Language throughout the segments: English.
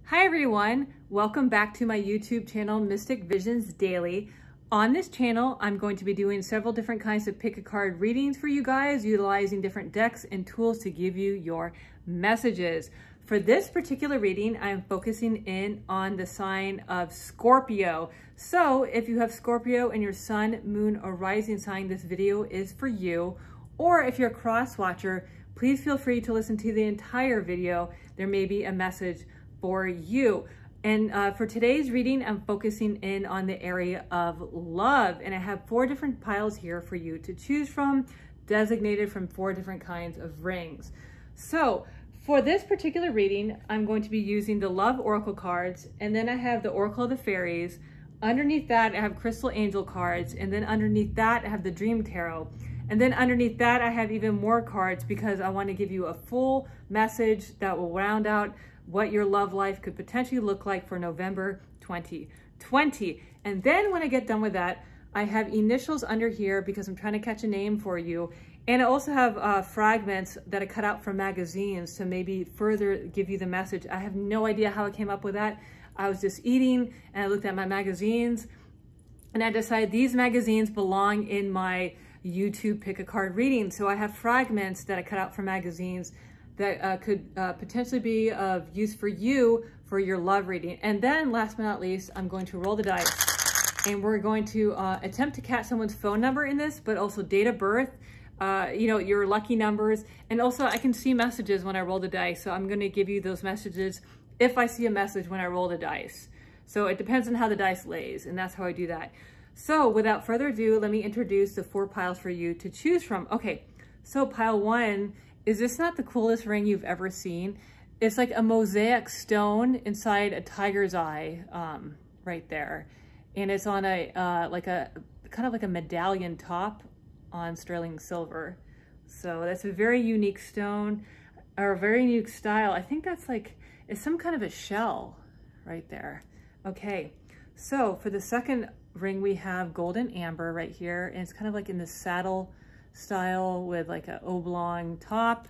Hi everyone, welcome back to my YouTube channel, Mystic Visions Daily. On this channel, I'm going to be doing several different kinds of pick a card readings for you guys, utilizing different decks and tools to give you your messages. For this particular reading, I'm focusing in on the sign of Scorpio. So if you have Scorpio in your sun, moon, or rising sign, this video is for you. Or if you're a cross watcher, please feel free to listen to the entire video. There may be a message for you. And for today's reading, I'm focusing in on the area of love. And I have 4 different piles here for you to choose from, designated from 4 different kinds of rings. So for this particular reading, I'm going to be using the Love Oracle cards, and then I have the Oracle of the Fairies. Underneath that, I have Crystal Angel cards, and then underneath that, I have the Dream Tarot. And then underneath that, I have even more cards because I want to give you a full message that will round out what your love life could potentially look like for November 2020. And then when I get done with that, I have initials under here because I'm trying to catch a name for you. And I also have fragments that I cut out from magazines to maybe further give you the message. I have no idea how I came up with that. I was just eating and I looked at my magazines and I decided these magazines belong in my YouTube pick a card reading. So I have fragments that I cut out from magazines that could potentially be of use for you for your love reading. And then last but not least, I'm going to roll the dice and we're going to attempt to catch someone's phone number in this, but also date of birth, you know, your lucky numbers. And also I can see messages when I roll the dice. So I'm going to give you those messages if I see a message when I roll the dice. So it depends on how the dice lays, and that's how I do that. So without further ado, let me introduce the 4 piles for you to choose from. Okay, so pile 1, is this not the coolest ring you've ever seen? It's like a mosaic stone inside a tiger's eye right there. And it's on a, kind of like a medallion top on sterling silver. So that's a very unique stone, or a very unique style. I think that's like, it's some kind of a shell right there. Okay, so for the second ring, we have golden amber right here. And it's kind of like in the saddle style with like an oblong top.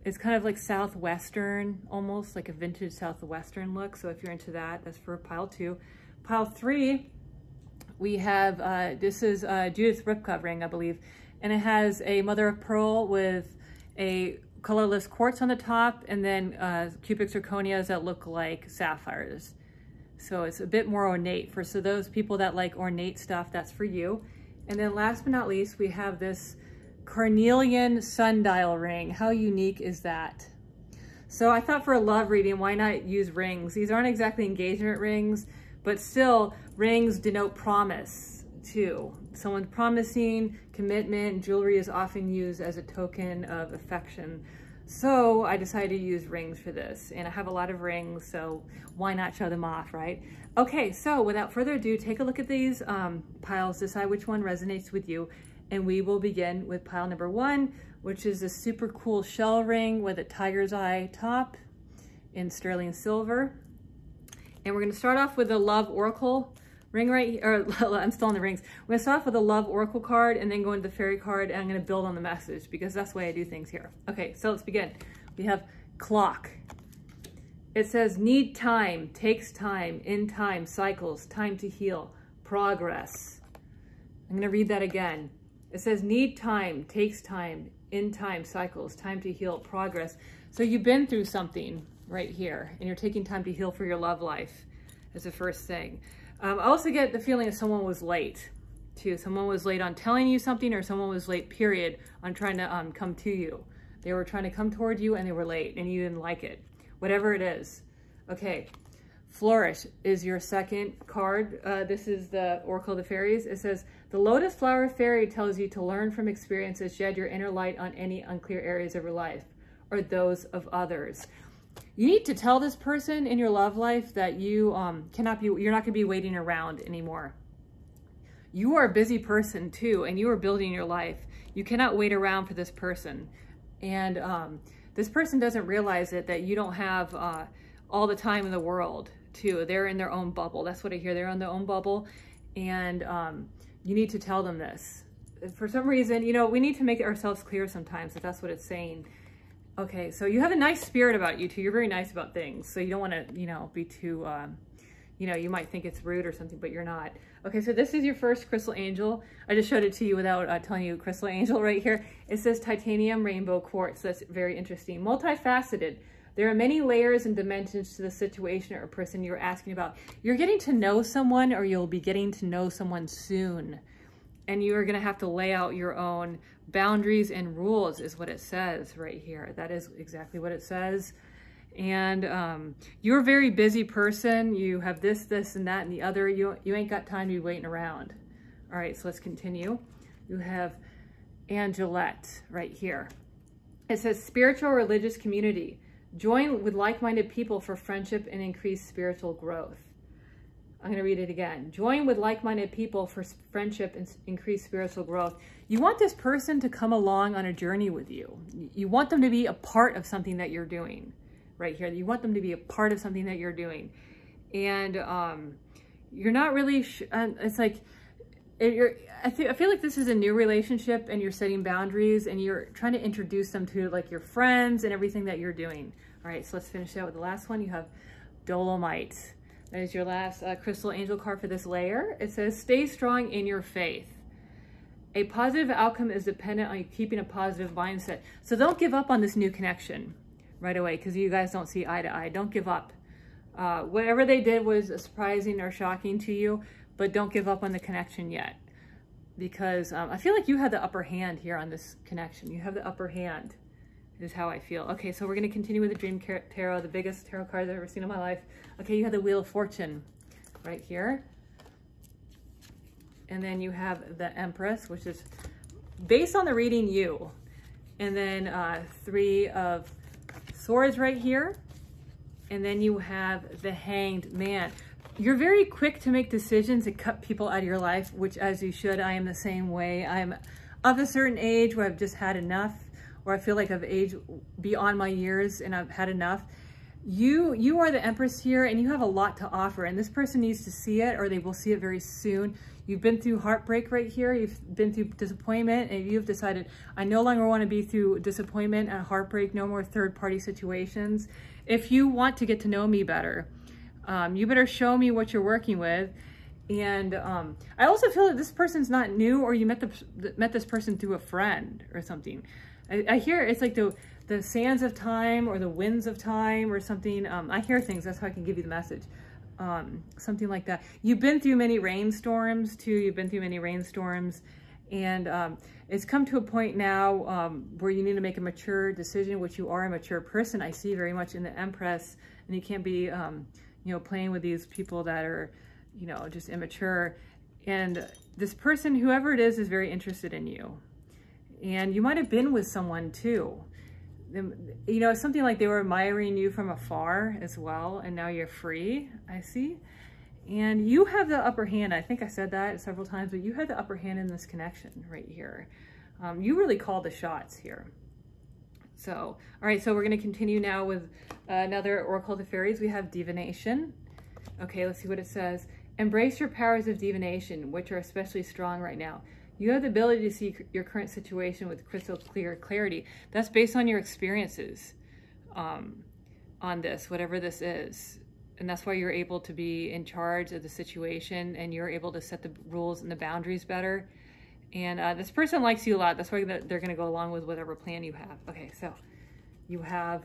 It's kind of like Southwestern, almost like a vintage Southwestern look. So if you're into that, that's for pile 2. Pile 3, we have, this is Judith Ripka ring, I believe. And it has a mother of pearl with a colorless quartz on the top, and then cubic zirconias that look like sapphires. So it's a bit more ornate. So those people that like ornate stuff, that's for you. And then last but not least, we have this carnelian sundial ring. How unique is that? So I thought for a love reading, why not use rings? These aren't exactly engagement rings, but still rings denote promise too. Someone's promising commitment. Jewelry is often used as a token of affection. So I decided to use rings for this, and I have a lot of rings, so why not show them off, right? Okay, so without further ado, take a look at these piles, decide which one resonates with you, and we will begin with pile number 1, which is a super cool shell ring with a tiger's eye top in sterling silver. And we're gonna start off with the Love Oracle ring right here, or I'm still on the rings. We're gonna start off with the Love Oracle card and then go into the Fairy card, and I'm gonna build on the message because that's the way I do things here. Okay, so let's begin. We have clock. It says need time, takes time, in time, cycles, time to heal, progress. I'm gonna read that again. It says need time, takes time, in time, cycles, time to heal, progress. So you've been through something right here and you're taking time to heal for your love life as the first thing. I also get the feeling that someone was late too. Someone was late on telling you something, or someone was late, period, on trying to come to you. They were trying to come toward you and they were late and you didn't like it. Whatever it is. Okay, Flourish is your second card. This is the Oracle of the Fairies. It says, the Lotus Flower Fairy tells you to learn from experiences, shed your inner light on any unclear areas of your life or those of others. You need to tell this person in your love life that you you're not gonna be waiting around anymore. You are a busy person too, and you are building your life. You cannot wait around for this person. And this person doesn't realize it, that you don't have all the time in the world too. They're in their own bubble. That's what I hear. They're in their own bubble. And you need to tell them this. For some reason, you know, we need to make ourselves clear sometimes, if that's what it's saying. Okay, so you have a nice spirit about you too. You're very nice about things. So you don't want to, you know, be too, you know, you might think it's rude or something, but you're not. Okay, so this is your first crystal angel. I just showed it to you without telling you crystal angel right here. It says titanium rainbow quartz. That's very interesting. Multifaceted. There are many layers and dimensions to the situation or person you're asking about. You're getting to know someone, or you'll be getting to know someone soon. And you're going to have to lay out your own boundaries and rules is what it says right here. That is exactly what it says. And you're a very busy person. You have this, and that, and the other. You ain't got time to be waiting around. All right, so let's continue. You have Angelette right here. It says spiritual religious community. Join with like-minded people for friendship and increased spiritual growth. I'm going to read it again. Join with like-minded people for friendship and increased spiritual growth. You want this person to come along on a journey with you. You want them to be a part of something that you're doing right here. You want them to be a part of something that you're doing. And you're not really, it's like, I feel like this is a new relationship, and you're setting boundaries, and you're trying to introduce them to like your friends and everything that you're doing. All right, so let's finish out with the last one. You have Dolomite. That is your last crystal angel card for this layer. It says, stay strong in your faith. A positive outcome is dependent on you keeping a positive mindset. So don't give up on this new connection right away, because you guys don't see eye to eye. Don't give up. Whatever they did was surprising or shocking to you, but don't give up on the connection yet, because I feel like you had the upper hand here on this connection. You have the upper hand is how I feel. Okay, so we're going to continue with the Dream Tarot, the biggest tarot card I've ever seen in my life. Okay, you have the Wheel of Fortune right here. And then you have the Empress, which is based on the reading you. And then 3 of Swords right here. And then you have the Hanged Man. You're very quick to make decisions and cut people out of your life, which as you should. I am the same way. I'm of a certain age where I've just had enough, or I feel like I've aged beyond my years and I've had enough. You are the Empress here, and you have a lot to offer, and this person needs to see it, or they will see it very soon. You've been through heartbreak right here. You've been through disappointment, and you've decided, I no longer want to be through disappointment and heartbreak, no more third-party situations. If you want to get to know me better, you better show me what you're working with. And I also feel that this person's not new, or you met this person through a friend or something. I hear it's like the sands of time or the winds of time or something. I hear things, that's how I can give you the message. Something like that. You've been through many rainstorms too. You've been through many rainstorms, and it's come to a point now where you need to make a mature decision, which you are a mature person. I see very much in the Empress, and you can't be, you know, playing with these people that are, you know, just immature. And this person, whoever it is very interested in you. And you might have been with someone too. You know, something like they were admiring you from afar as well, and now you're free, I see. And you have the upper hand. I think I said that several times, but you had the upper hand in this connection right here. You really called the shots here. So, all right, so we're going to continue now with another Oracle of the Fairies. We have Divination. Okay, let's see what it says. Embrace your powers of divination, which are especially strong right now. You have the ability to see your current situation with crystal clear clarity. That's based on your experiences on this, whatever this is. And that's why you're able to be in charge of the situation, and you're able to set the rules and the boundaries better. And this person likes you a lot. That's why they're going to go along with whatever plan you have. Okay, so you have,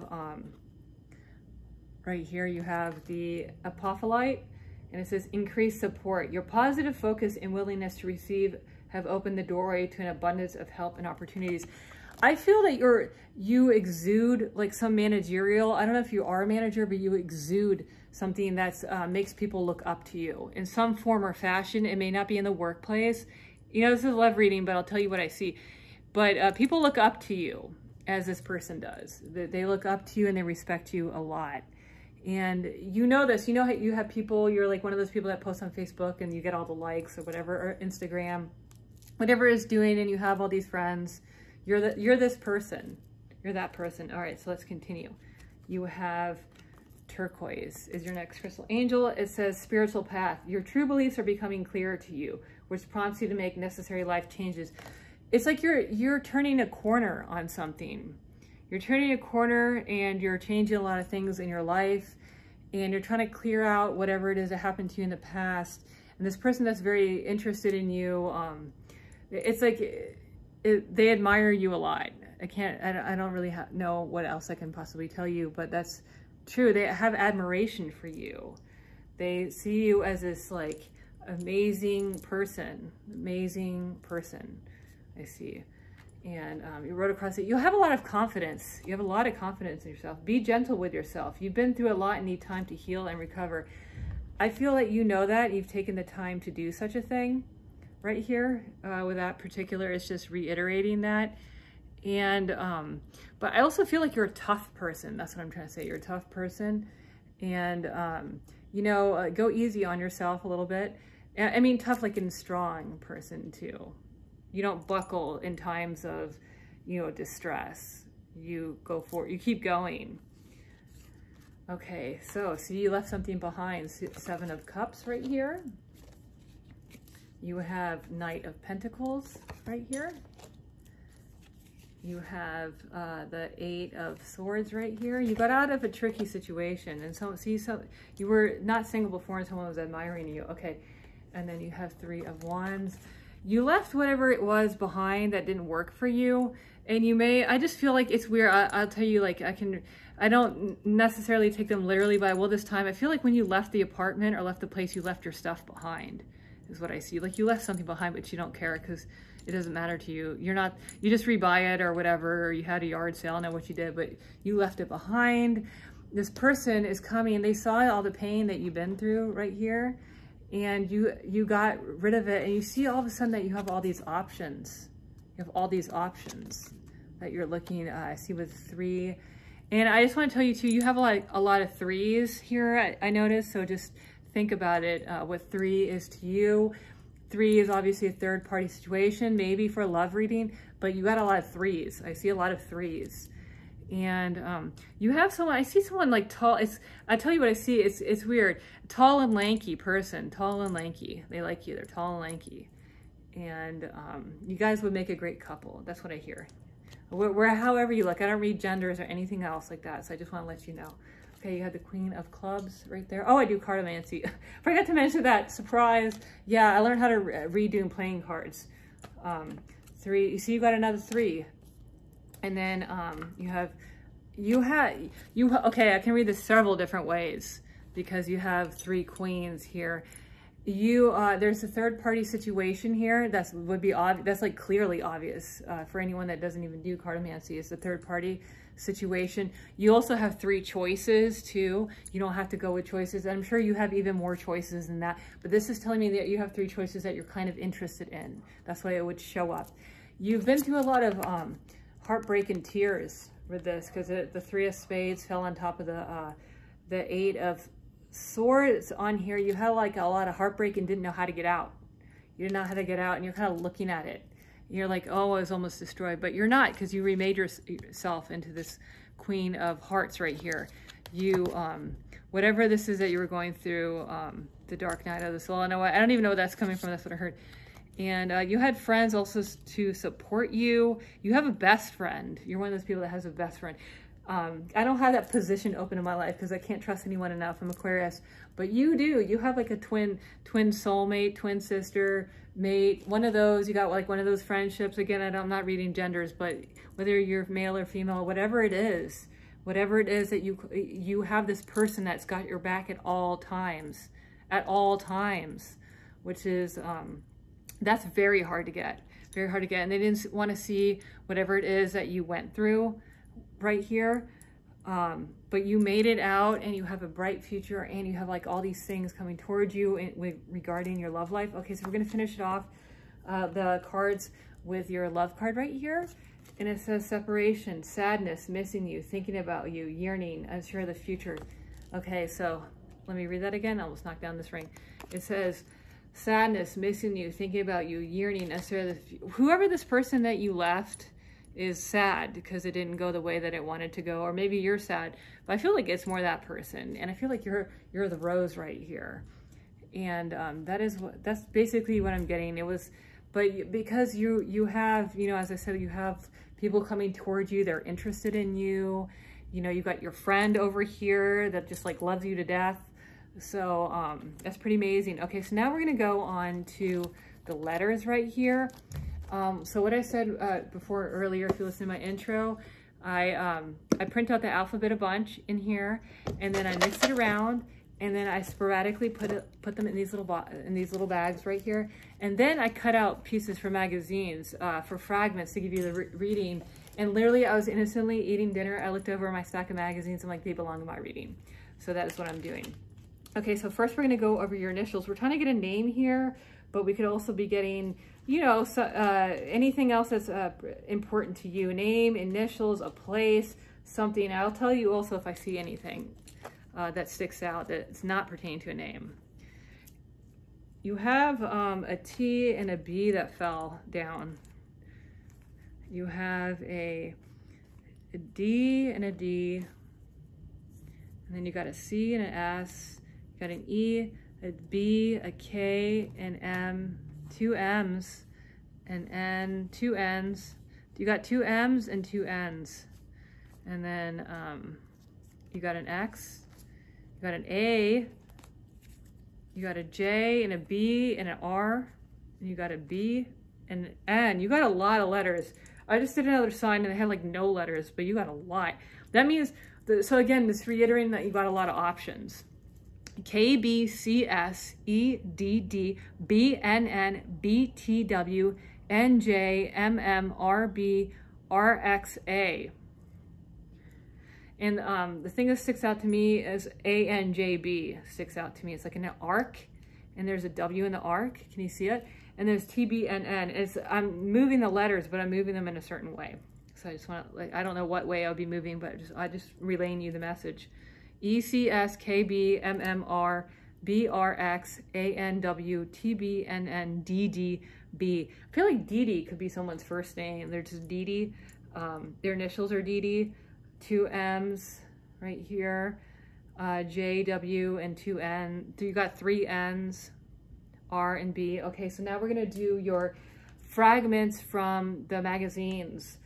right here, you have the Apophyllite, and it says increase support. Your positive focus and willingness to receive have opened the doorway to an abundance of help and opportunities. I feel that you exude like some managerial, I don't know if you are a manager, but you exude something that makes people look up to you in some form or fashion. It may not be in the workplace. You know, this is a love reading, but I'll tell you what I see. But people look up to you, as this person does. They look up to you and they respect you a lot. And you know this, you know how you have people, you're like one of those people that post on Facebook and you get all the likes or whatever, or Instagram, whatever it's doing, and you have all these friends. You're this person. You're that person. All right, so let's continue. You have Turquoise is your next crystal angel. It says spiritual path. Your true beliefs are becoming clearer to you, which prompts you to make necessary life changes. It's like you're turning a corner on something. you're turning a corner and you're changing a lot of things in your life, and you're trying to clear out whatever it is that happened to you in the past. And this person that's very interested in you, it's like they admire you a lot. I don't really know what else I can possibly tell you, but that's true. They have admiration for you. They see you as this like amazing person, I see. And you wrote across it, you have a lot of confidence. You have a lot of confidence in yourself. Be gentle with yourself. You've been through a lot and need time to heal and recover. I feel that you know that. You've taken the time to do such a thing right here with that particular. It's just reiterating that. And, but I also feel like you're a tough person. That's what I'm trying to say. You're a tough person. And, you know, go easy on yourself a little bit. I mean, tough like in strong person too. You don't buckle in times of, you know, distress. You go for it. You keep going. Okay, so you left something behind. 7 of Cups right here. You have Knight of Pentacles right here. You have the 8 of Swords right here. You got out of a tricky situation. And so you were not single before and someone was admiring you. Okay, and then you have 3 of Wands. You left whatever it was behind that didn't work for you. And you may, I just feel like it's weird. I'll tell you, like, I don't necessarily take them literally, but I will this time. I feel like when you left the apartment or left the place, you left your stuff behind, is what I see. Like you left something behind, but you don't care because it doesn't matter to you. You just rebuy it or whatever, or you had a yard sale, I know what you did, but you left it behind. This person is coming, they saw all the pain that you've been through right here, and you got rid of it, and you see all of a sudden that you have all these options. You have all these options that you're looking at. I see with 3. And I just want to tell you too, you have a lot of 3s here, I noticed. So just think about it, what 3 is to you. 3 is obviously a third party situation, maybe for a love reading, but you got a lot of 3s. I see a lot of 3s. And you have someone, I see someone like tall, I tell you what I see, it's weird. Tall and lanky person, tall and lanky. They like you, they're tall and lanky. And you guys would make a great couple. That's what I hear. However you look, I don't read genders or anything else like that. So I just want to let you know. Okay, you have the Queen of Clubs right there. Oh, I do cartomancy. Forgot to mention that. Surprise. Yeah, I learned how to read doing playing cards. 3. You see, you got another 3. And then okay, I can read this several different ways because you have 3 queens here. There's a third party situation here that's like clearly obvious for anyone that doesn't even do cartomancy. It's a third party situation. You also have 3 choices too. You don't have to go with choices. I'm sure you have even more choices than that, but this is telling me that you have 3 choices that you're kind of interested in. That's why it would show up. You've been through a lot of heartbreak and tears with this because the 3 of Spades fell on top of the 8 of Swords on here. You had like a lot of heartbreak and didn't know how to get out. You didn't know how to get out, and you're kind of looking at it. You're like, oh, I was almost destroyed, but you're not, because you remade yourself into this Queen of Hearts right here. You, whatever this is that you were going through, the dark night of the soul. I don't even know where that's coming from. That's what I heard. And you had friends also to support you. You have a best friend. You're one of those people that has a best friend. I don't have that position open in my life because I can't trust anyone enough. I'm Aquarius, but you do. You have like a twin soulmate, twin sister, mate, one of those. You got like one of those friendships. Again, I'm not reading genders, but whether you're male or female, whatever it is that you have this person that's got your back at all times, which is, that's very hard to get, And they didn't want to see whatever it is that you went through right here, but you made it out, and you have a bright future, and you have like all these things coming towards you regarding your love life. Okay, so we're going to finish it off, the cards with your love card right here, and it says separation, sadness, missing you, thinking about you, yearning, unsure of the future. Okay, so let me read that again. I almost knocked down this ring. It says sadness, missing you, thinking about you, yearning, unsure of the future. Whoever this person that you left is sad because it didn't go the way that it wanted to go, or maybe you're sad, but I feel like it's more that person, and I feel like you're the rose right here, and that's basically what I'm getting. It was, but because you have, you know, as I said, you have people coming towards you, they're interested in you. You know, you got your friend over here that just like loves you to death. So that's pretty amazing. Okay, so now we're gonna go on to the letters right here. So what I said before earlier, if you listen to my intro, I print out the alphabet a bunch in here, and then I mix it around, and then I sporadically put them in these little bags right here, and then I cut out pieces for magazines, for fragments to give you the reading. And literally, I was innocently eating dinner. I looked over my stack of magazines. I'm like, they belong to my reading. So that is what I'm doing. Okay, so first we're gonna go over your initials. We're trying to get a name here, but we could also be getting, you know, anything else that's important to you. Name, initials, a place, something. I'll tell you also if I see anything that sticks out that's not pertaining to a name. You have a T and a B that fell down. You have a D and a D, and then you got a C and an S, you got an E, a B, a K, an M, two M's, an N, two N's. You got two M's and two N's. And then you got an X, you got an A, you got a J and a B and an R, and you got a B and an N. You got a lot of letters. I just did another sign and I had like no letters, but you got a lot. That means, so again, this reiterating that you got a lot of options. K, B, C, S, E, D, D, B, N, N, B, T, W, N, J, M, M, R, B, R, X, A. And the thing that sticks out to me is A, N, J, B sticks out to me. It's like an arc, and there's a W in the arc. Can you see it? And there's T, B, N, N. I'm moving the letters, but I'm moving them in a certain way. So I just want to, like, I don't know what way I'll be moving, but I just relaying you the message. E, C, S, K, B, M, M, R, B, R, X, A, N, W, T, B, N, N, D, D, B. I feel like Dee Dee could be someone's first name. They're just Dee Dee. Their initials are Dee Dee. Two M's right here. J, W, and two N. You got three N's. R and B. Okay, so now we're gonna do your fragments from the magazines.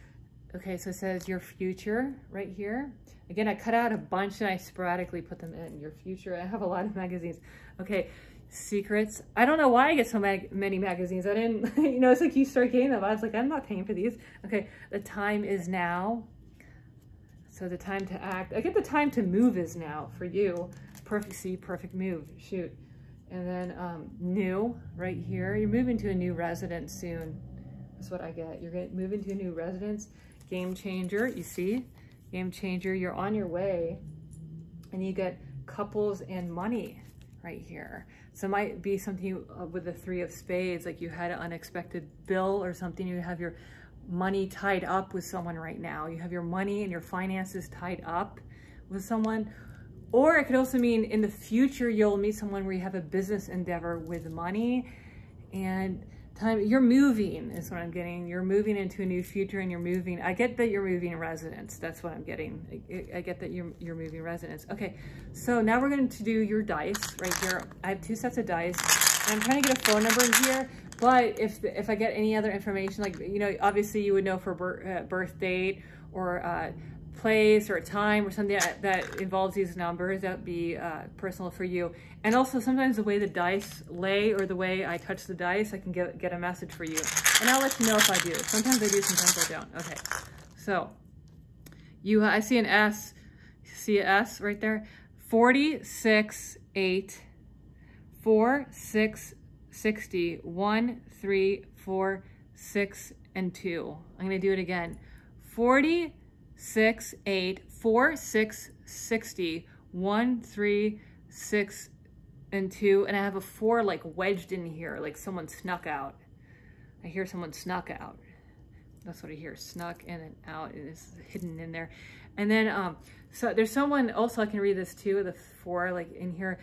Okay, so it says your future right here. Again, I cut out a bunch and I sporadically put them in. Your future. I have a lot of magazines. Okay, secrets. I don't know why I get so many magazines. I didn't, you know, it's like you start getting them. I was like, I'm not paying for these. Okay, the time is now. So the time to act. I get the time to move is now for you. Perfect, see, perfect move. Shoot. And then new right here. You're moving to a new residence soon. That's what I get. You're moving to a new residence. Game changer, you see? Game changer, you're on your way. And you get couples and money right here. So it might be something with the Three of Spades, like you had an unexpected bill or something. You have your money tied up with someone right now. You have your money and your finances tied up with someone. Or it could also mean in the future, you'll meet someone where you have a business endeavor with money and time. You're moving is what I'm getting. You're moving into a new future and you're moving. I get that you're moving residence. That's what I'm getting. I get that you're moving residence. Okay, so now we're going to do your dice right here. I have two sets of dice. And I'm trying to get a phone number in here, but if I get any other information, like, you know, obviously you would know for birth date or place or a time or something that involves these numbers, that would be personal for you. And also sometimes the way the dice lay or the way I touch the dice, I can get a message for you. And I'll let you know if I do. Sometimes I do, sometimes I don't. Okay, so I see an S, see an S right there? 46, 8, 4, 6, 60, 1, 3, 4, 6, and 2. I'm gonna do it again. 40, 6, 8, 4, 6, 60, 1, 3, 6, and 2. And I have a 4 like wedged in here, like someone snuck out. I hear someone snuck out. That's what I hear, snuck in and out. It is hidden in there. And then, so there's someone, also I can read this too, the 4 like in here.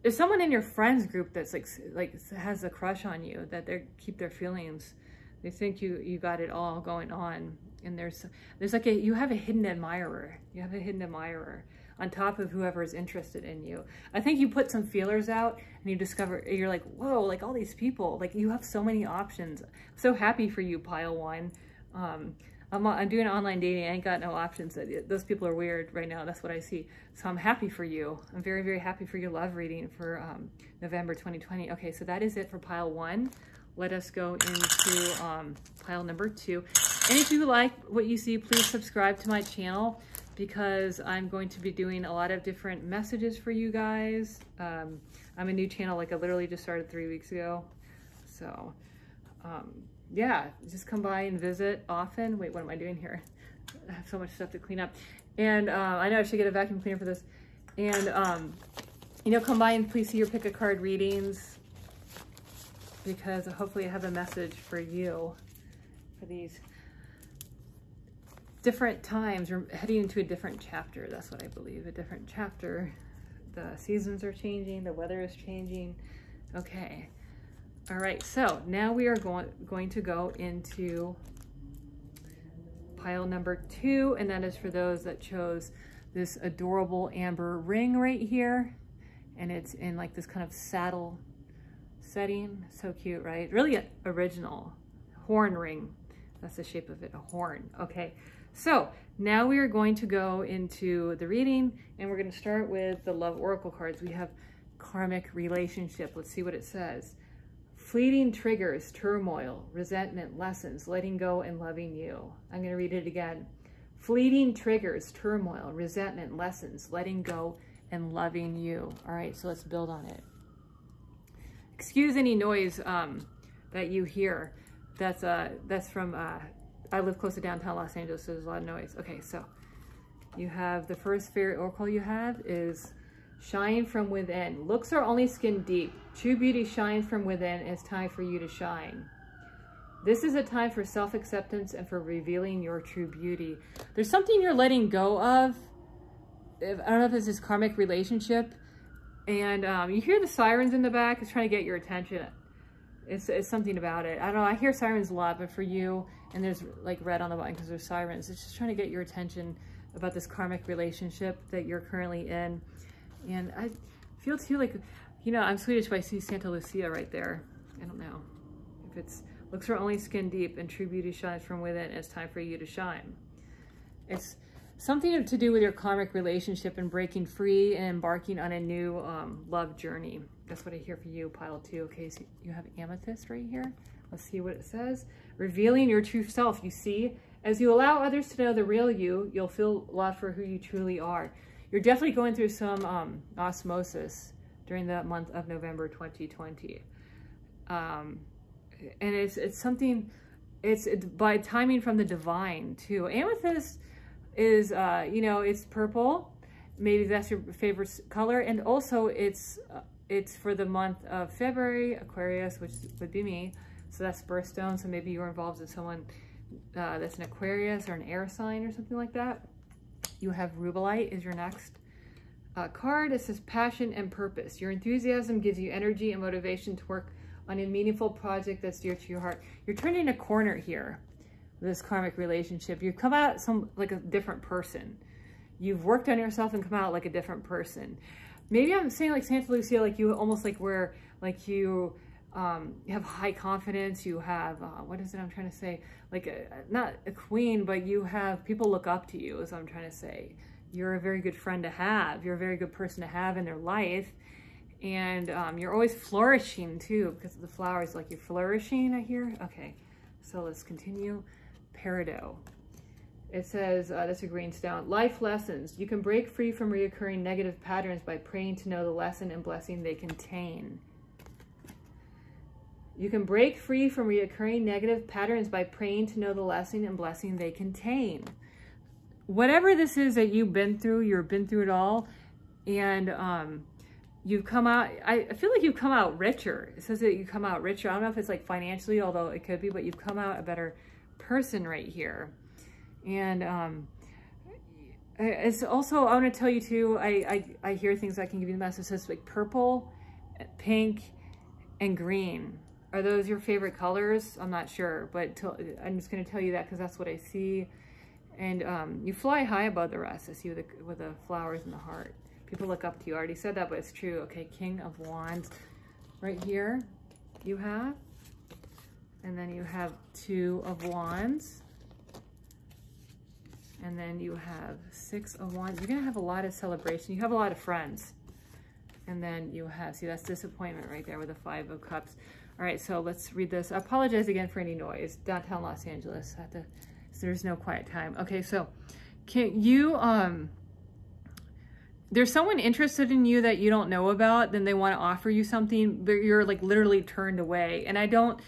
There's someone in your friends group that's like has a crush on you, that they keep their feelings. They think you got it all going on. And there's like you have a hidden admirer. You have a hidden admirer on top of whoever is interested in you. I think you put some feelers out and you discover, you're like, whoa, like all these people, like you have so many options. I'm so happy for you, pile 1. I'm doing online dating. I ain't got no options. Those people are weird right now. That's what I see. So I'm happy for you. I'm very, very happy for your love reading for November 2020. Okay, so that is it for pile 1. Let us go into pile number 2. And if you like what you see, please subscribe to my channel because I'm going to be doing a lot of different messages for you guys. I'm a new channel, like I literally just started 3 weeks ago. So yeah, just come by and visit often. Wait, what am I doing here? I have so much stuff to clean up. And I know I should get a vacuum cleaner for this. And, you know, come by and please see your pick a card readings because hopefully I have a message for you for these different times. We're heading into a different chapter. That's what I believe, a different chapter. The seasons are changing. The weather is changing. Okay. All right, so now we are going to go into pile number 2, and that is for those that chose this adorable amber ring right here. And it's in like this kind of saddle setting. So cute, right? Really original. Horn ring. That's the shape of it, a horn. Okay, so now we are going to go into the reading, and we're going to start with the love oracle cards. We have karmic relationship. Let's see what it says. Fleeting triggers, turmoil, resentment, lessons, letting go and loving you. I'm going to read it again. Fleeting triggers, turmoil, resentment, lessons, letting go and loving you. All right, so let's build on it. Excuse any noise that you hear. That's from, I live close to downtown Los Angeles, so there's a lot of noise. Okay, so you have the first fairy oracle you have is shine from within. Looks are only skin deep. True beauty shines from within, and it's time for you to shine. This is a time for self-acceptance and for revealing your true beauty. There's something you're letting go of. I don't know if it's this karmic relationship. And you hear the sirens in the back. It's trying to get your attention. It's something about it. I don't know. I hear sirens a lot, but for you, and there's like red on the button because there's sirens. It's just trying to get your attention about this karmic relationship that you're currently in. And I feel too like, you know, I'm Swedish, but I see Santa Lucia right there. I don't know if it's, looks are only skin deep and true beauty shines from within. And it's time for you to shine. It's something to do with your karmic relationship and breaking free and embarking on a new love journey. That's what I hear for you, pile 2. Okay, so you have amethyst right here. Let's see what it says. Revealing your true self. You see, as you allow others to know the real you, you'll feel loved for who you truly are. You're definitely going through some osmosis during the month of November 2020. And it's something, it's by timing from the divine too. Amethyst is, you know, it's purple. Maybe that's your favorite color. And also it's for the month of February, Aquarius, which would be me. So that's birthstone. So maybe you're involved with someone that's an Aquarius or an air sign or something like that. You have rubellite is your next card. It says passion and purpose. Your enthusiasm gives you energy and motivation to work on a meaningful project that's dear to your heart. You're turning a corner here, this karmic relationship. You've come out like a different person. You've worked on yourself and come out like a different person. Maybe I'm saying like Santa Lucia, like you almost like where like you have high confidence. You have, what is it I'm trying to say? Like, not a queen, but you have, people look up to you is what I'm trying to say. You're a very good friend to have. You're a very good person to have in their life. And you're always flourishing too, because of the flowers, like you're flourishing, I hear. Okay, so let's continue. Peridot. It says, that's a green stone. Life lessons. You can break free from reoccurring negative patterns by praying to know the lesson and blessing they contain. You can break free from reoccurring negative patterns by praying to know the lesson and blessing they contain. Whatever this is that you've been through it all. And you've come out, I feel like you've come out richer. It says that you come out richer. I don't know if it's like financially, although it could be, but you've come out a better person right here. And it's also, I want to tell you too, I hear things I can give you the message. It says like purple, pink, and green. Are those your favorite colors? I'm not sure, but I'm just going to tell you that because that's what I see. And you fly high above the rest. I see with the flowers in the heart. People look up to you. I already said that, but it's true. Okay, King of Wands right here you have. And then you have Two of Wands. And then you have 6 of Wands. You're gonna have a lot of celebration. You have a lot of friends. And then you have, see, that's disappointment right there with the 5 of Cups. All right, so let's read this. I apologize again for any noise. Downtown Los Angeles. There's no quiet time. Okay, so can you, there's someone interested in you that you don't know about, then they want to offer you something, but you're like literally turned away. And I don't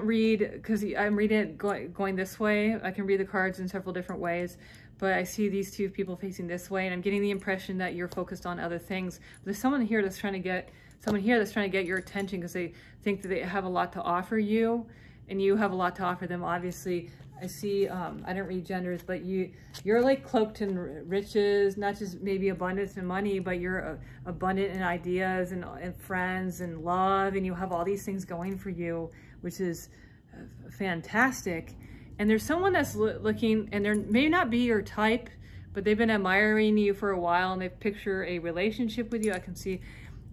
read, because I'm reading it going this way. I can read the cards in several different ways, but I see these 2 people facing this way, and I'm getting the impression that you're focused on other things. There's someone here that's trying to get your attention because they think that they have a lot to offer you, and you have a lot to offer them. Obviously, I see, I don't read genders, but you're like cloaked in riches, not just maybe abundance in money, but you're abundant in ideas and friends and love, and you have all these things going for you, which is fantastic. And there's someone that's looking, and they may not be your type, but they've been admiring you for a while, and they picture a relationship with you. I can see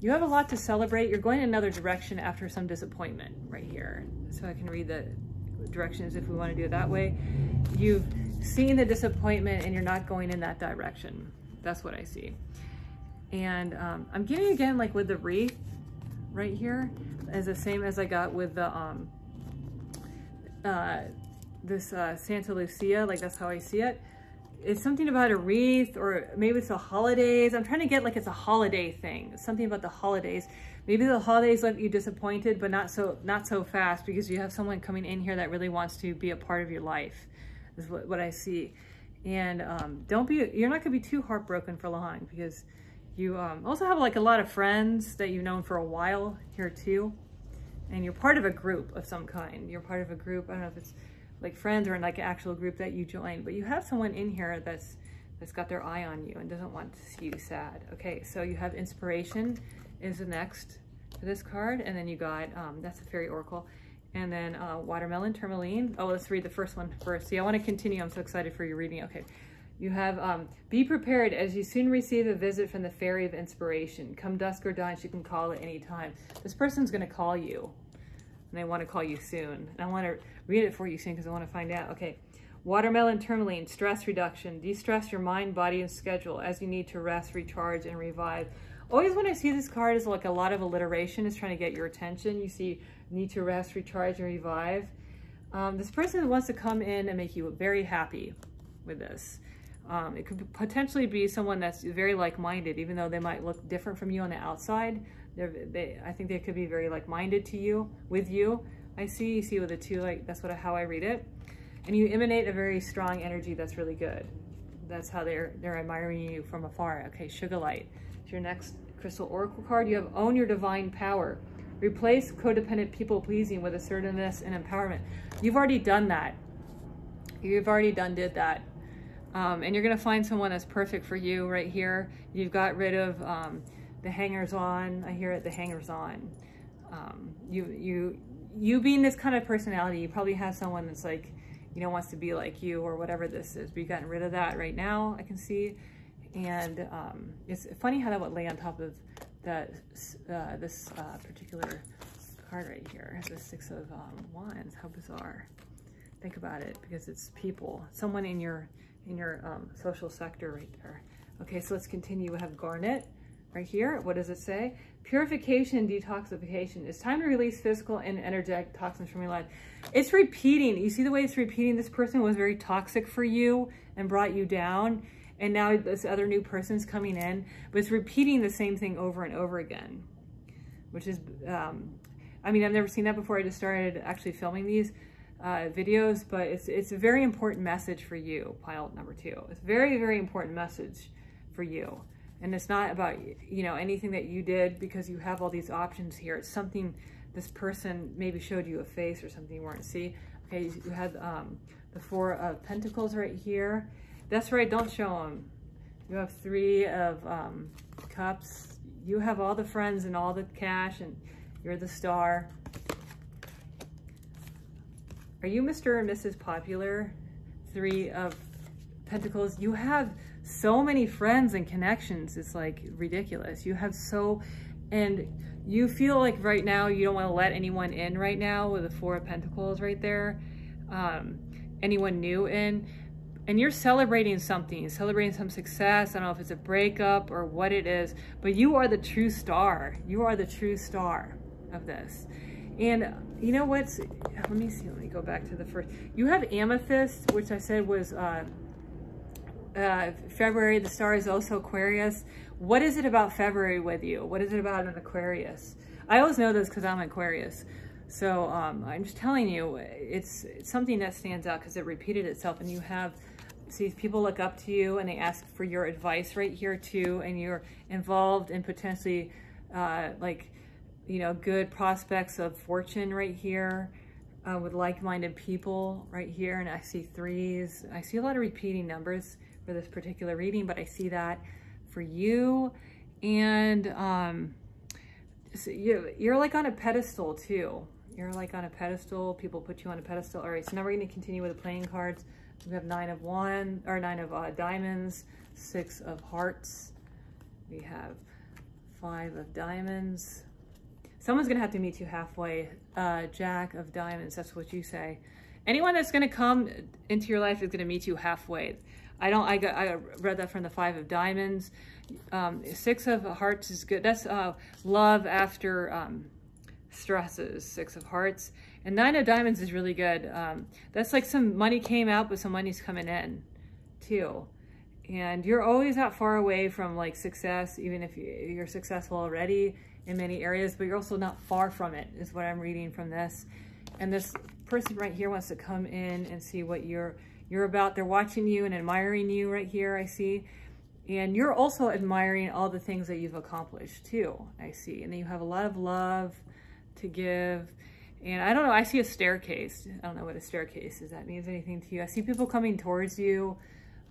you have a lot to celebrate. You're going in another direction after some disappointment right here. So I can read the directions if we want to do it that way. You've seen the disappointment and you're not going in that direction. That's what I see. And I'm getting again, like with the wreath right here, as the same as I got with the this Santa Lucia, like that's how I see it. It's something about a wreath, or maybe it's the holidays. I'm trying to get like it's a holiday thing. Something about the holidays. Maybe the holidays left you disappointed, but not so fast, because you have someone coming in here that really wants to be a part of your life, is what I see. And you're not gonna be too heartbroken for long, because you also have like a lot of friends that you've known for a while here too. And you're part of a group of some kind. You're part of a group, I don't know if it's like friends or in like an actual group that you joined, but you have someone in here that's got their eye on you and doesn't want to see you sad. Okay, so you have inspiration is the next for this card, and then you got that's a fairy oracle, and then watermelon tourmaline. Oh, let's read the first one first. See, I want to continue. I'm so excited for your reading. Okay, you have be prepared as you soon receive a visit from the fairy of inspiration. Come dusk or dawn, she can call at any time. This person's going to call you, and they want to call you soon. And I want to read it for you soon because I want to find out. Okay. Watermelon tourmaline, stress reduction. De-stress your mind, body, and schedule as you need to rest, recharge, and revive. Always when I see this card is like a lot of alliteration is trying to get your attention. You see need to rest, recharge, and revive. This person wants to come in and make you very happy with this. It could potentially be someone that's very like-minded, even though they might look different from you on the outside. I think they could be very like-minded to you, with you. You see with the 2, like that's how I read it. And you emanate a very strong energy that's really good. That's how they're admiring you from afar. Okay, Sugar Light. It's your next crystal oracle card. You have Own Your Divine Power. Replace codependent people-pleasing with assertiveness and empowerment. You've already done that. You've already did that. And you're gonna find someone that's perfect for you right here. You've got rid of the hangers-on. I hear it, the hangers-on. You being this kind of personality, you probably have someone that's like, wants to be like you or whatever this is, but you've gotten rid of that right now, I can see. And it's funny how that would lay on top of this particular card right here. It's the 6 of Wands. How bizarre. Think about it, because it's people, someone in your social sector right there. Okay, so let's continue. We have Garnet right here. What does it say? Purification and detoxification. It's time to release physical and energetic toxins from your life. It's repeating. You see the way it's repeating? This person was very toxic for you and brought you down. And now this other new person's coming in, but it's repeating the same thing over and over again, which is, I mean, I've never seen that before. I just started actually filming these videos, but it's a very important message for you, pile number 2. It's a very, very important message for you. And it's not about, anything that you did, because you have all these options here. It's something this person maybe showed you a face or something you weren't see. Okay, you had the 4 of Pentacles right here. That's right, don't show them. You have 3 of Cups. You have all the friends and all the cash, and you're the star. Are you Mr. and Mrs. Popular? 3 of Pentacles. You have so many friends and connections. It's like ridiculous. You have and you feel like right now you don't want to let anyone in right now with the 4 of Pentacles right there. Anyone new in. and you're celebrating something, celebrating some success. I don't know if it's a breakup or what it is, but you are the true star. You are the true star of this. And you know what's, let me see, let me go back to the first. You have amethyst, which I said was February. The star is also Aquarius. What is it about February with you? What is it about an Aquarius? I always know this because I'm Aquarius. So I'm just telling you, it's something that stands out because it repeated itself. And you have, see, people look up to you and they ask for your advice right here too. And you're involved in potentially like, you know, good prospects of fortune right here with like-minded people right here. And I see threes. I see a lot of repeating numbers for this particular reading, but I see that for you. And so you're like on a pedestal too. You're like on a pedestal. People put you on a pedestal. All right, so now we're going to continue with the playing cards. We have nine of diamonds, 6 of hearts. We have 5 of diamonds. Someone's going to have to meet you halfway. Jack of diamonds, that's what you say. Anyone that's going to come into your life is going to meet you halfway. I read that from the 5 of diamonds. 6 of hearts is good. That's love after stresses, 6 of hearts. And 9 of diamonds is really good. That's like some money came out, but some money's coming in too. And you're always not far away from like success, even if you're successful already in many areas, but you're also not far from it, is what I'm reading from this. And this person right here wants to come in and see what you're about. They're watching you and admiring you right here, I see. And you're also admiring all the things that you've accomplished too, I see. And then you have a lot of love to give. And I don't know, I see a staircase. I don't know what a staircase is. That means anything to you. I see people coming towards you.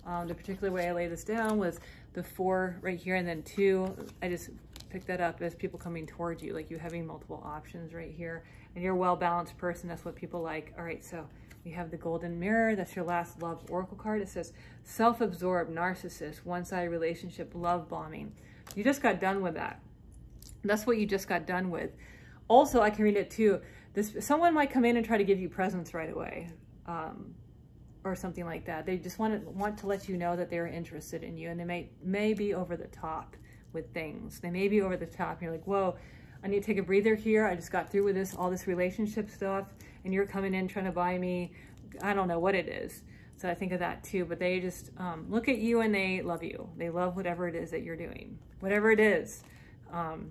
The particular way I lay this down was the 4 right here and then 2. I just picked that up as people coming towards you, like you having multiple options right here. And you're a well-balanced person. That's what people like. All right, so we have the golden mirror. That's your last love oracle card. It says self-absorbed, narcissist, one-sided relationship, love bombing. You just got done with that. That's what you just got done with. Also, I can read it too. Someone might come in and try to give you presents right away, or something like that. They just want to let you know that they're interested in you, and they may be over the top with things. They may be over the top. You're like, whoa, I need to take a breather here. I just got through with all this relationship stuff, and you're coming in trying to buy me, I don't know what it is. So I think of that too, but they just look at you and they love you. They love whatever it is that you're doing. Whatever it is,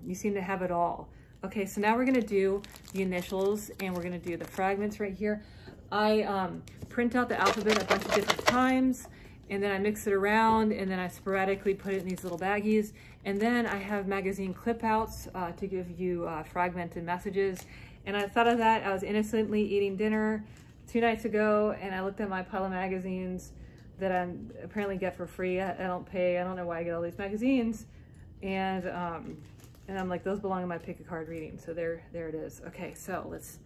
you seem to have it all. Okay, so now we're gonna do the initials and we're gonna do the fragments right here. I print out the alphabet a bunch of different times, and then I mix it around, and then I sporadically put it in these little baggies. And then I have magazine clip outs to give you fragmented messages. And I thought of that. I was innocently eating dinner 2 nights ago, and I looked at my pile of magazines that I apparently get for free. I don't pay. I don't know why I get all these magazines. And I'm like, those belong in my pick a card reading. So there it is. Okay, so let's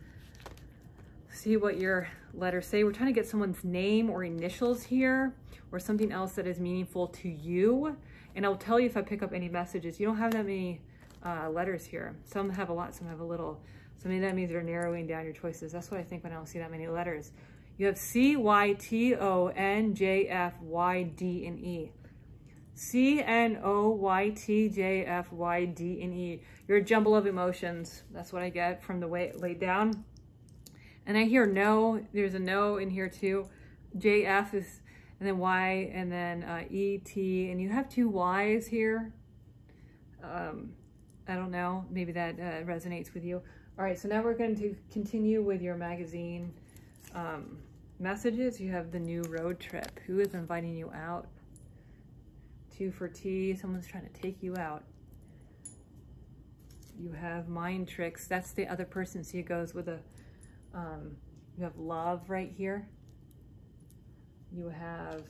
see what your letters say. We're trying to get someone's name or initials here, or something else that is meaningful to you. And I'll tell you if I pick up any messages. You don't have that many letters here. Some have a lot, some have a little. So maybe that means they're narrowing down your choices. That's what I think when I don't see that many letters. You have C, Y, T, O, N, J, F, Y, D, and E. C, N, O, Y, T, J, F, Y, D, and E. You're a jumble of emotions. That's what I get from the way it laid down. And I hear no. There's a no in here too. J, F is, and then Y, and then E, T, and you have 2 Ys here. I don't know. Maybe that resonates with you. All right, so now we're going to continue with your magazine messages. You have the new road trip. Who is inviting you out? 2 for T. Someone's trying to take you out. You have mind tricks. That's the other person. See, it goes with a, you have love right here. You have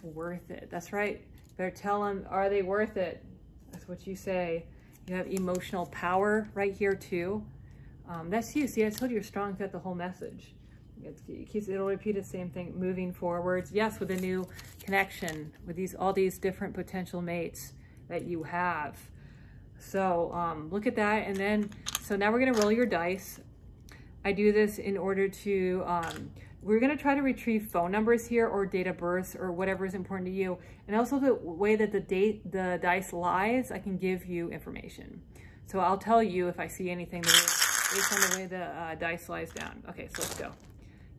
worth it. That's right. Better tell them, are they worth it? That's what you say. You have emotional power right here too. That's you. See, I told you you're strong throughout the whole message. It'll repeat the same thing, moving forwards. Yes, with a new connection, with all these different potential mates that you have. So look at that. And then, so now we're gonna roll your dice. I do this in order to we're going to try to retrieve phone numbers here or date of birth or whatever is important to you. And also the way that the dice lies, I can give you information. So I'll tell you if I see anything based on the way the dice lies down. Okay, so let's go.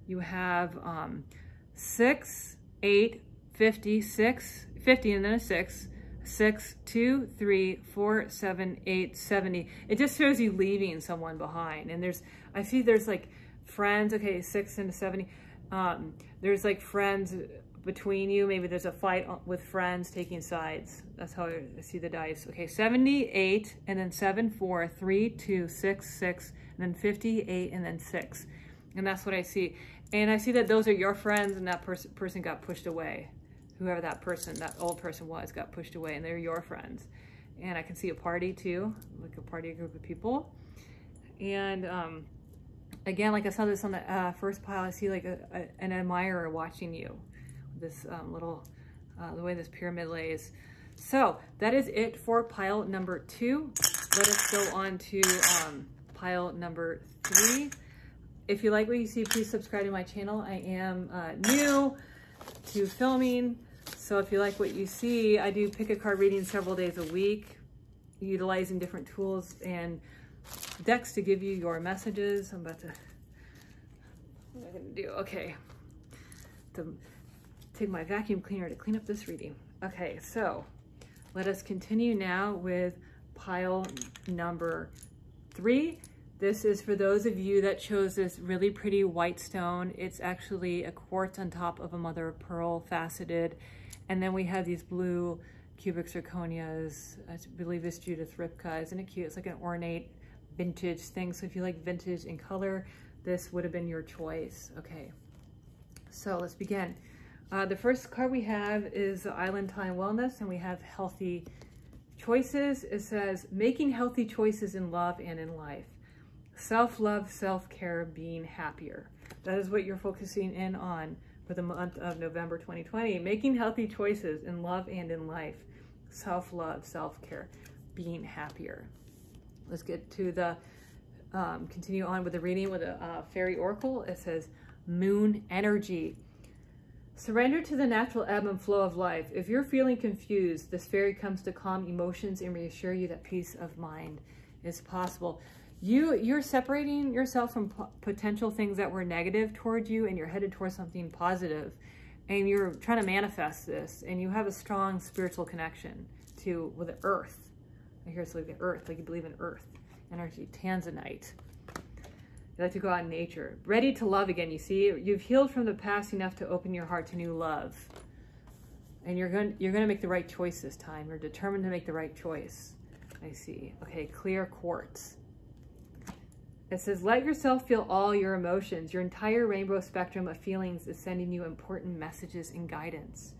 You have 6, 8, 50, 6, 50 and then a 6, 6, 2, 3, 4, 7, 8, 70. It just shows you leaving someone behind. And I see there's like friends, okay, 6 and 70. There's like friends between you. Maybe there's a fight with friends taking sides. That's how I see the dice. Okay, 78 and then 7, 4, 3, 2, 6, 6, and then 58 and then 6. And that's what I see. And I see that those are your friends and that person got pushed away. Whoever that old person was got pushed away and they're your friends. And I can see a party too, like a party group of people. And again, like I saw this on the first pile, I see like an admirer watching you. This the way this pyramid lays. So that is it for pile number 2. Let us go on to pile number 3. If you like what you see, please subscribe to my channel. I am new to filming. So if you like what you see, I do pick a card reading several days a week, utilizing different tools and decks to give you your messages. What am I gonna do? Okay, to take my vacuum cleaner to clean up this reading. Okay, so let us continue now with pile number 3. This is for those of you that chose this really pretty white stone. It's actually a quartz on top of a mother of pearl, faceted. And then we have these blue cubic zirconias. I believe it's Judith Ripka. Isn't it cute? It's like an ornate vintage thing. So if you like vintage in color, this would have been your choice. Okay, so let's begin. The first card we have is Island Time Wellness, and we have healthy choices. It says, making healthy choices in love and in life. Self-love, self-care, being happier. That is what you're focusing in on for the month of November 2020. Making healthy choices in love and in life. Self-love, self-care, being happier. Let's get to the, continue on with the reading with a fairy oracle. It says, moon energy. Surrender to the natural ebb and flow of life. If you're feeling confused, this fairy comes to calm emotions and reassure you that peace of mind is possible. You're separating yourself from potential things that were negative towards you, and you're headed towards something positive, and you're trying to manifest this, and you have a strong spiritual connection with the earth. I hear it's like the earth, like you believe in earth energy, tanzanite. You like to go out in nature, ready to love again. You see, you've healed from the past enough to open your heart to new love, and you're going to make the right choice this time. You're determined to make the right choice. I see. Okay, clear quartz. It says, let yourself feel all your emotions. Your entire rainbow spectrum of feelings is sending you important messages and guidance.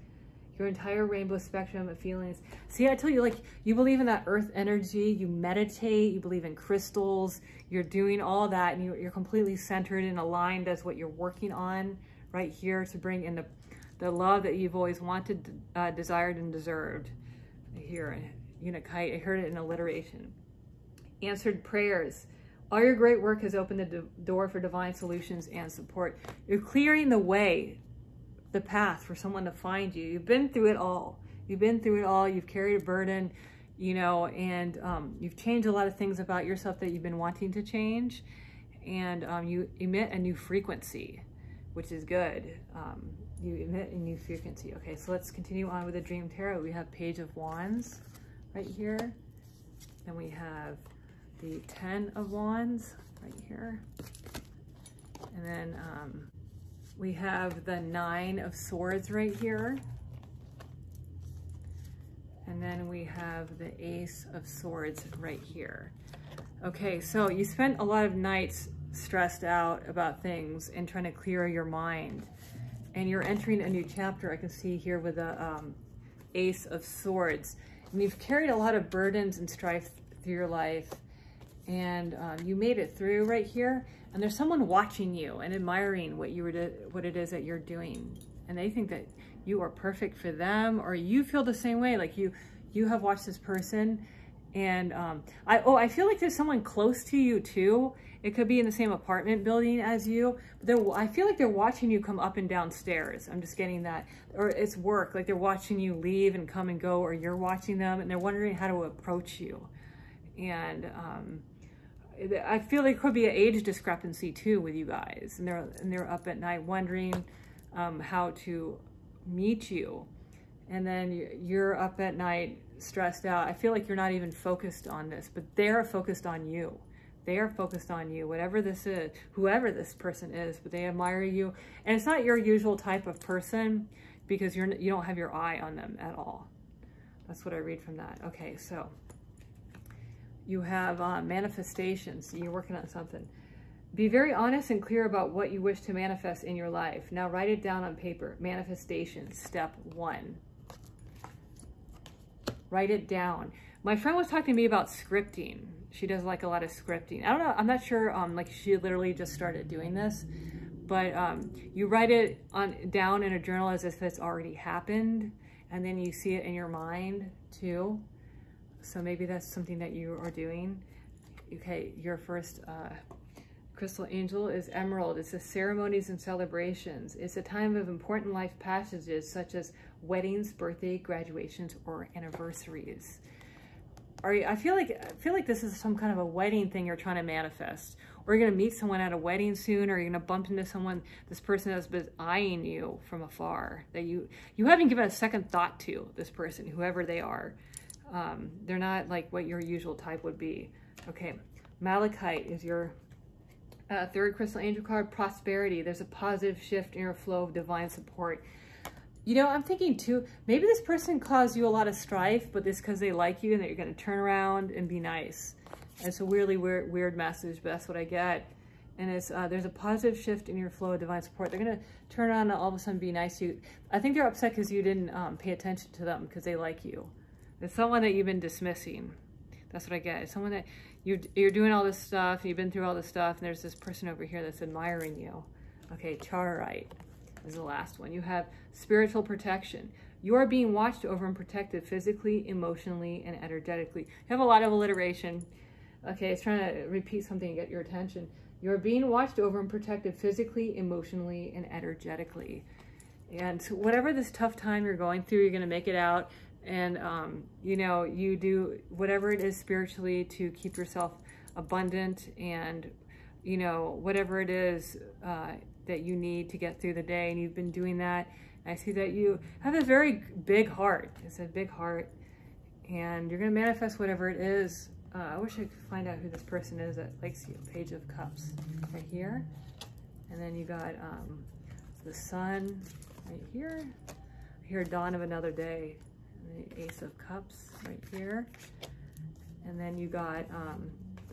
Your entire rainbow spectrum of feelings. See, I tell you, like, you believe in that earth energy, you meditate, you believe in crystals, you're doing all that, and you're completely centered and aligned as what you're working on right here to bring in the love that you've always wanted, desired, and deserved. Here, Unikite, I heard it in alliteration. Answered prayers. All your great work has opened the door for divine solutions and support. You're clearing the way, the path for someone to find you. You've been through it all. You've been through it all. You've carried a burden, you know, and you've changed a lot of things about yourself that you've been wanting to change. And you emit a new frequency, which is good. You emit a new frequency. Okay, so let's continue on with the Dream Tarot. We have Page of Wands right here. Then we have the 10 of Wands right here. And then we have the 9 of Swords right here. And then we have the Ace of Swords right here. Okay, so you spent a lot of nights stressed out about things and trying to clear your mind. And you're entering a new chapter, I can see here with the Ace of Swords. And you've carried a lot of burdens and strife through your life. And you made it through right here. And there's someone watching you and admiring what it is that you're doing. And they think that you are perfect for them, or you feel the same way. Like you have watched this person And I feel like there's someone close to you too. It could be in the same apartment building as you. But I feel like they're watching you come up and down stairs. I'm just getting that. Or it's work, like they're watching you leave and come and go, or you're watching them and they're wondering how to approach you. And I feel like there could be an age discrepancy too with you guys. And they're up at night wondering how to meet you. And then you're up at night stressed out. I feel like you're not even focused on this, but they're focused on you. They are focused on you, whatever this is, whoever this person is, but they admire you. And it's not your usual type of person because you don't have your eye on them at all. That's what I read from that. Okay, so you have manifestations. You're working on something. Be very honest and clear about what you wish to manifest in your life. Now write it down on paper. Manifestation, step 1. Write it down. My friend was talking to me about scripting. She does like a lot of scripting. I don't know, I'm not sure, like she literally just started doing this, but you write it down in a journal as if it's already happened, and then you see it in your mind too. So maybe that's something that you are doing. Okay, your first crystal angel is emerald. It says ceremonies and celebrations. It's a time of important life passages such as weddings, birthday, graduations, or anniversaries. I feel like this is some kind of a wedding thing you're trying to manifest. Or you're gonna meet someone at a wedding soon, or you're gonna bump into someone, this person has been eyeing you from afar, that you haven't given a second thought to this person, whoever they are. They're not like what your usual type would be. Okay, Malachite is your third crystal angel card, prosperity. There's a positive shift in your flow of divine support. You know, I'm thinking too, maybe this person caused you a lot of strife, but it's because they like you and that you're going to turn around and be nice. And it's a weirdly weird message, but that's what I get. And it's there's a positive shift in your flow of divine support. They're going to turn around and all of a sudden be nice to you. I think they're upset because you didn't pay attention to them because they like you. It's someone that you've been dismissing. That's what I get. It's someone that you're doing all this stuff, you've been through all this stuff, and there's this person over here that's admiring you. Okay, Charterite is the last one. You have spiritual protection. You are being watched over and protected physically, emotionally, and energetically. You have a lot of alliteration. Okay, it's trying to repeat something to get your attention. You're being watched over and protected physically, emotionally, and energetically. And so whatever this tough time you're going through, you're going to make it out. And, you know, you do whatever it is spiritually to keep yourself abundant and, you know, whatever it is that you need to get through the day. And you've been doing that. I see that you have a very big heart. It's a big heart. And you're going to manifest whatever it is. I wish I could find out who this person is that likes you. Page of Cups right here. And then you got the Sun right here. Here, Dawn of Another Day. The Ace of Cups right here. And then you got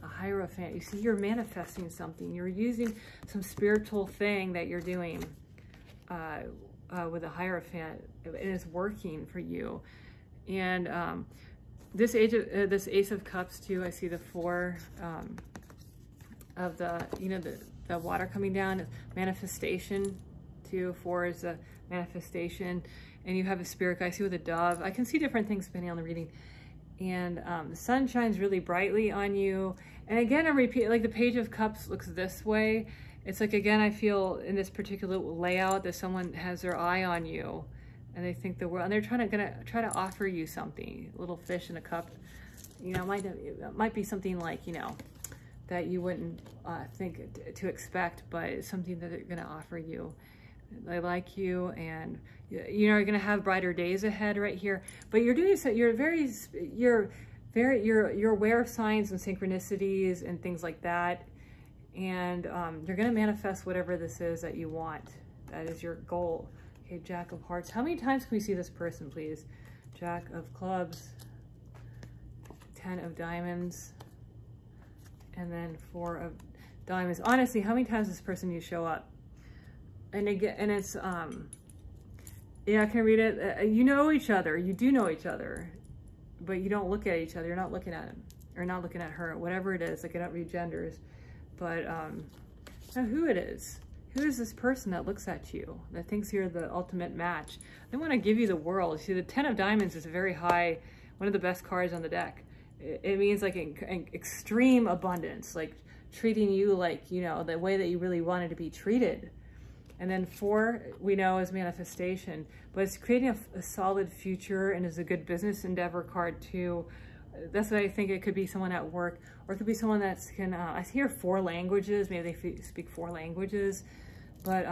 a Hierophant. You see, you're manifesting something. You're using some spiritual thing that you're doing with a Hierophant. And it's working for you. And this Ace of Cups too, I see the Four of the, you know, the water coming down, manifestation too. 4 is a manifestation. And you have a spirit guide. I see with a dove. I can see different things depending on the reading. And the sun shines really brightly on you. And again, I repeat, like the Page of Cups looks this way. It's like, again, I feel in this particular layout that someone has their eye on you. And they think the world, and they're gonna try to offer you something. A little fish in a cup. You know, it might be something like, you know, that you wouldn't think to expect, but it's something that they're gonna offer you. They like you, and you know, you're gonna have brighter days ahead right here. But you're doing so. You're aware of signs and synchronicities and things like that, and you're gonna manifest whatever this is that you want. That is your goal. Okay, Jack of Hearts. How many times can we see this person, please? Jack of Clubs, 10 of Diamonds, and then 4 of Diamonds. Honestly, how many times does this person you show up? And again, and it's, yeah, I can read it. You know each other. You do know each other, but you don't look at each other. You're not looking at him or not looking at her, whatever it is. I cannot read genders, but now who it is. Who is this person that looks at you, that thinks you're the ultimate match? They want to give you the world. See, the 10 of Diamonds is a very high, one of the best cards on the deck. it means like an extreme abundance, like treating you like, you know, the way that you really wanted to be treated. And then 4, we know, is manifestation, but it's creating a solid future and is a good business endeavor card too. That's what I think. It could be someone at work, or it could be someone that's I hear 4 languages. Maybe they speak 4 languages, but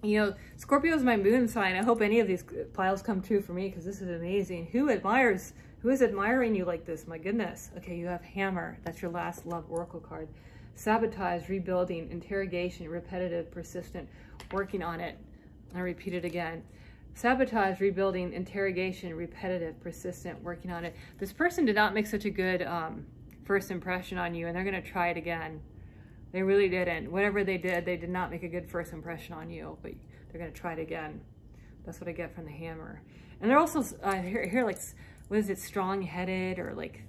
you know, Scorpio is my moon sign. I hope any of these piles come true for me, because this is amazing. Who is admiring you like this? My goodness. Okay, you have Hammer. That's your last love oracle card. Sabotage, rebuilding, interrogation, repetitive, persistent, working on it. I'll repeat it again. Sabotage, rebuilding, interrogation, repetitive, persistent, working on it. This person did not make such a good first impression on you, and they're going to try it again. They really didn't. Whatever they did not make a good first impression on you, but they're going to try it again. That's what I get from the Hammer. And they're also, here like, what is it, strong-headed, or like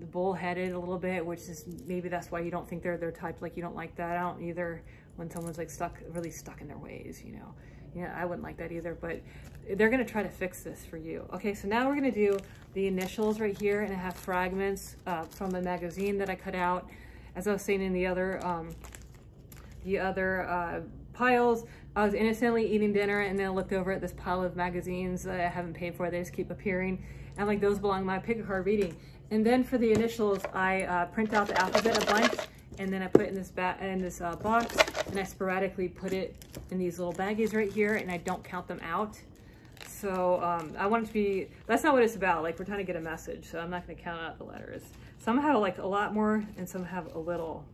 bull-headed a little bit, which is, maybe that's why you don't think they're their type. Like, you don't like that. I don't either, when someone's like really stuck in their ways, you know. Yeah, I wouldn't like that either, but they're going to try to fix this for you. Okay, so now we're going to do the initials right here, and I have fragments from a magazine that I cut out. As I was saying in the other piles, I was innocently eating dinner, and then I looked over at this pile of magazines that I haven't paid for. They just keep appearing, and like, those belong to my pick a card reading. And then for the initials, I print out the alphabet a bunch, and then I put it in this box, and I sporadically put it in these little baggies right here, and I don't count them out. So I want it to be, that's not what it's about. Like, we're trying to get a message, so I'm not going to count out the letters. Some have like a lot more, and some have a little.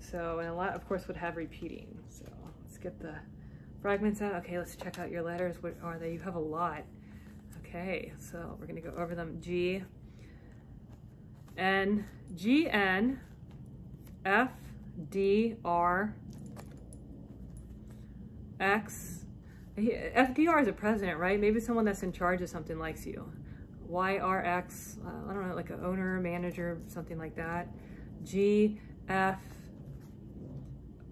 So, and a lot, of course, would have repeating. So let's get the fragments out. Okay, let's check out your letters. What are they? You have a lot. Okay, so we're going to go over them. G, N, G, N, F, D, R, X. FDR is a president, right? Maybe someone that's in charge of something likes you. Y, R, X, I don't know, like an owner, manager, something like that. G, F,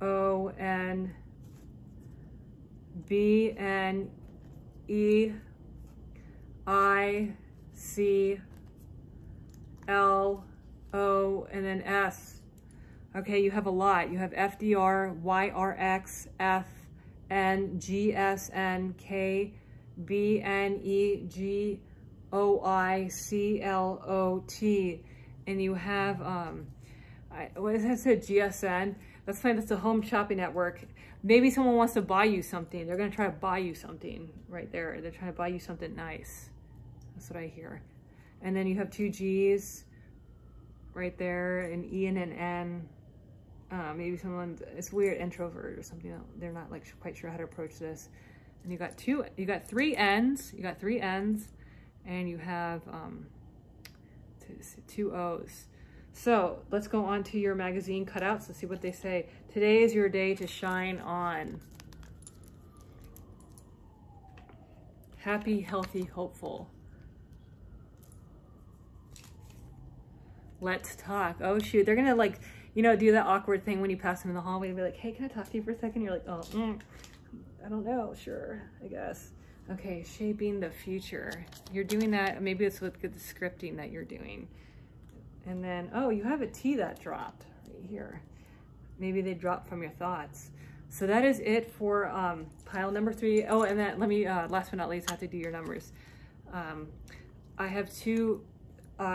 O, N, B, N, E, I, C, L, O, and then S. Okay, you have a lot. You have FDR, YRX, F, N, G, S, N, K, B, N, E, G, O, I, C, L, O, T. And you have, what does that say, GSN? That's fine, that's a home shopping network. Maybe someone wants to buy you something. They're gonna try to buy you something right there. They're trying to buy you something nice. That's what I hear. And then you have 2 G's right there, an E and an N. Maybe someone, it's weird, introvert or something. They're not like quite sure how to approach this. And you got 3 N's. You got 3 N's, and you have 2 O's. So let's go on to your magazine cutouts. Let's see what they say. Today is your day to shine on. Happy, healthy, hopeful. Let's talk. Oh shoot, they're gonna like, you know, do that awkward thing when you pass them in the hallway and be like, hey, can I talk to you for a second? You're like, oh, I don't know, sure, I guess. Okay, shaping the future. You're doing that, maybe it's with the scripting that you're doing. And then, oh, you have a T that dropped right here. Maybe they dropped from your thoughts. So that is it for pile number 3. Oh, and then let me, last but not least, I have to do your numbers. I have 2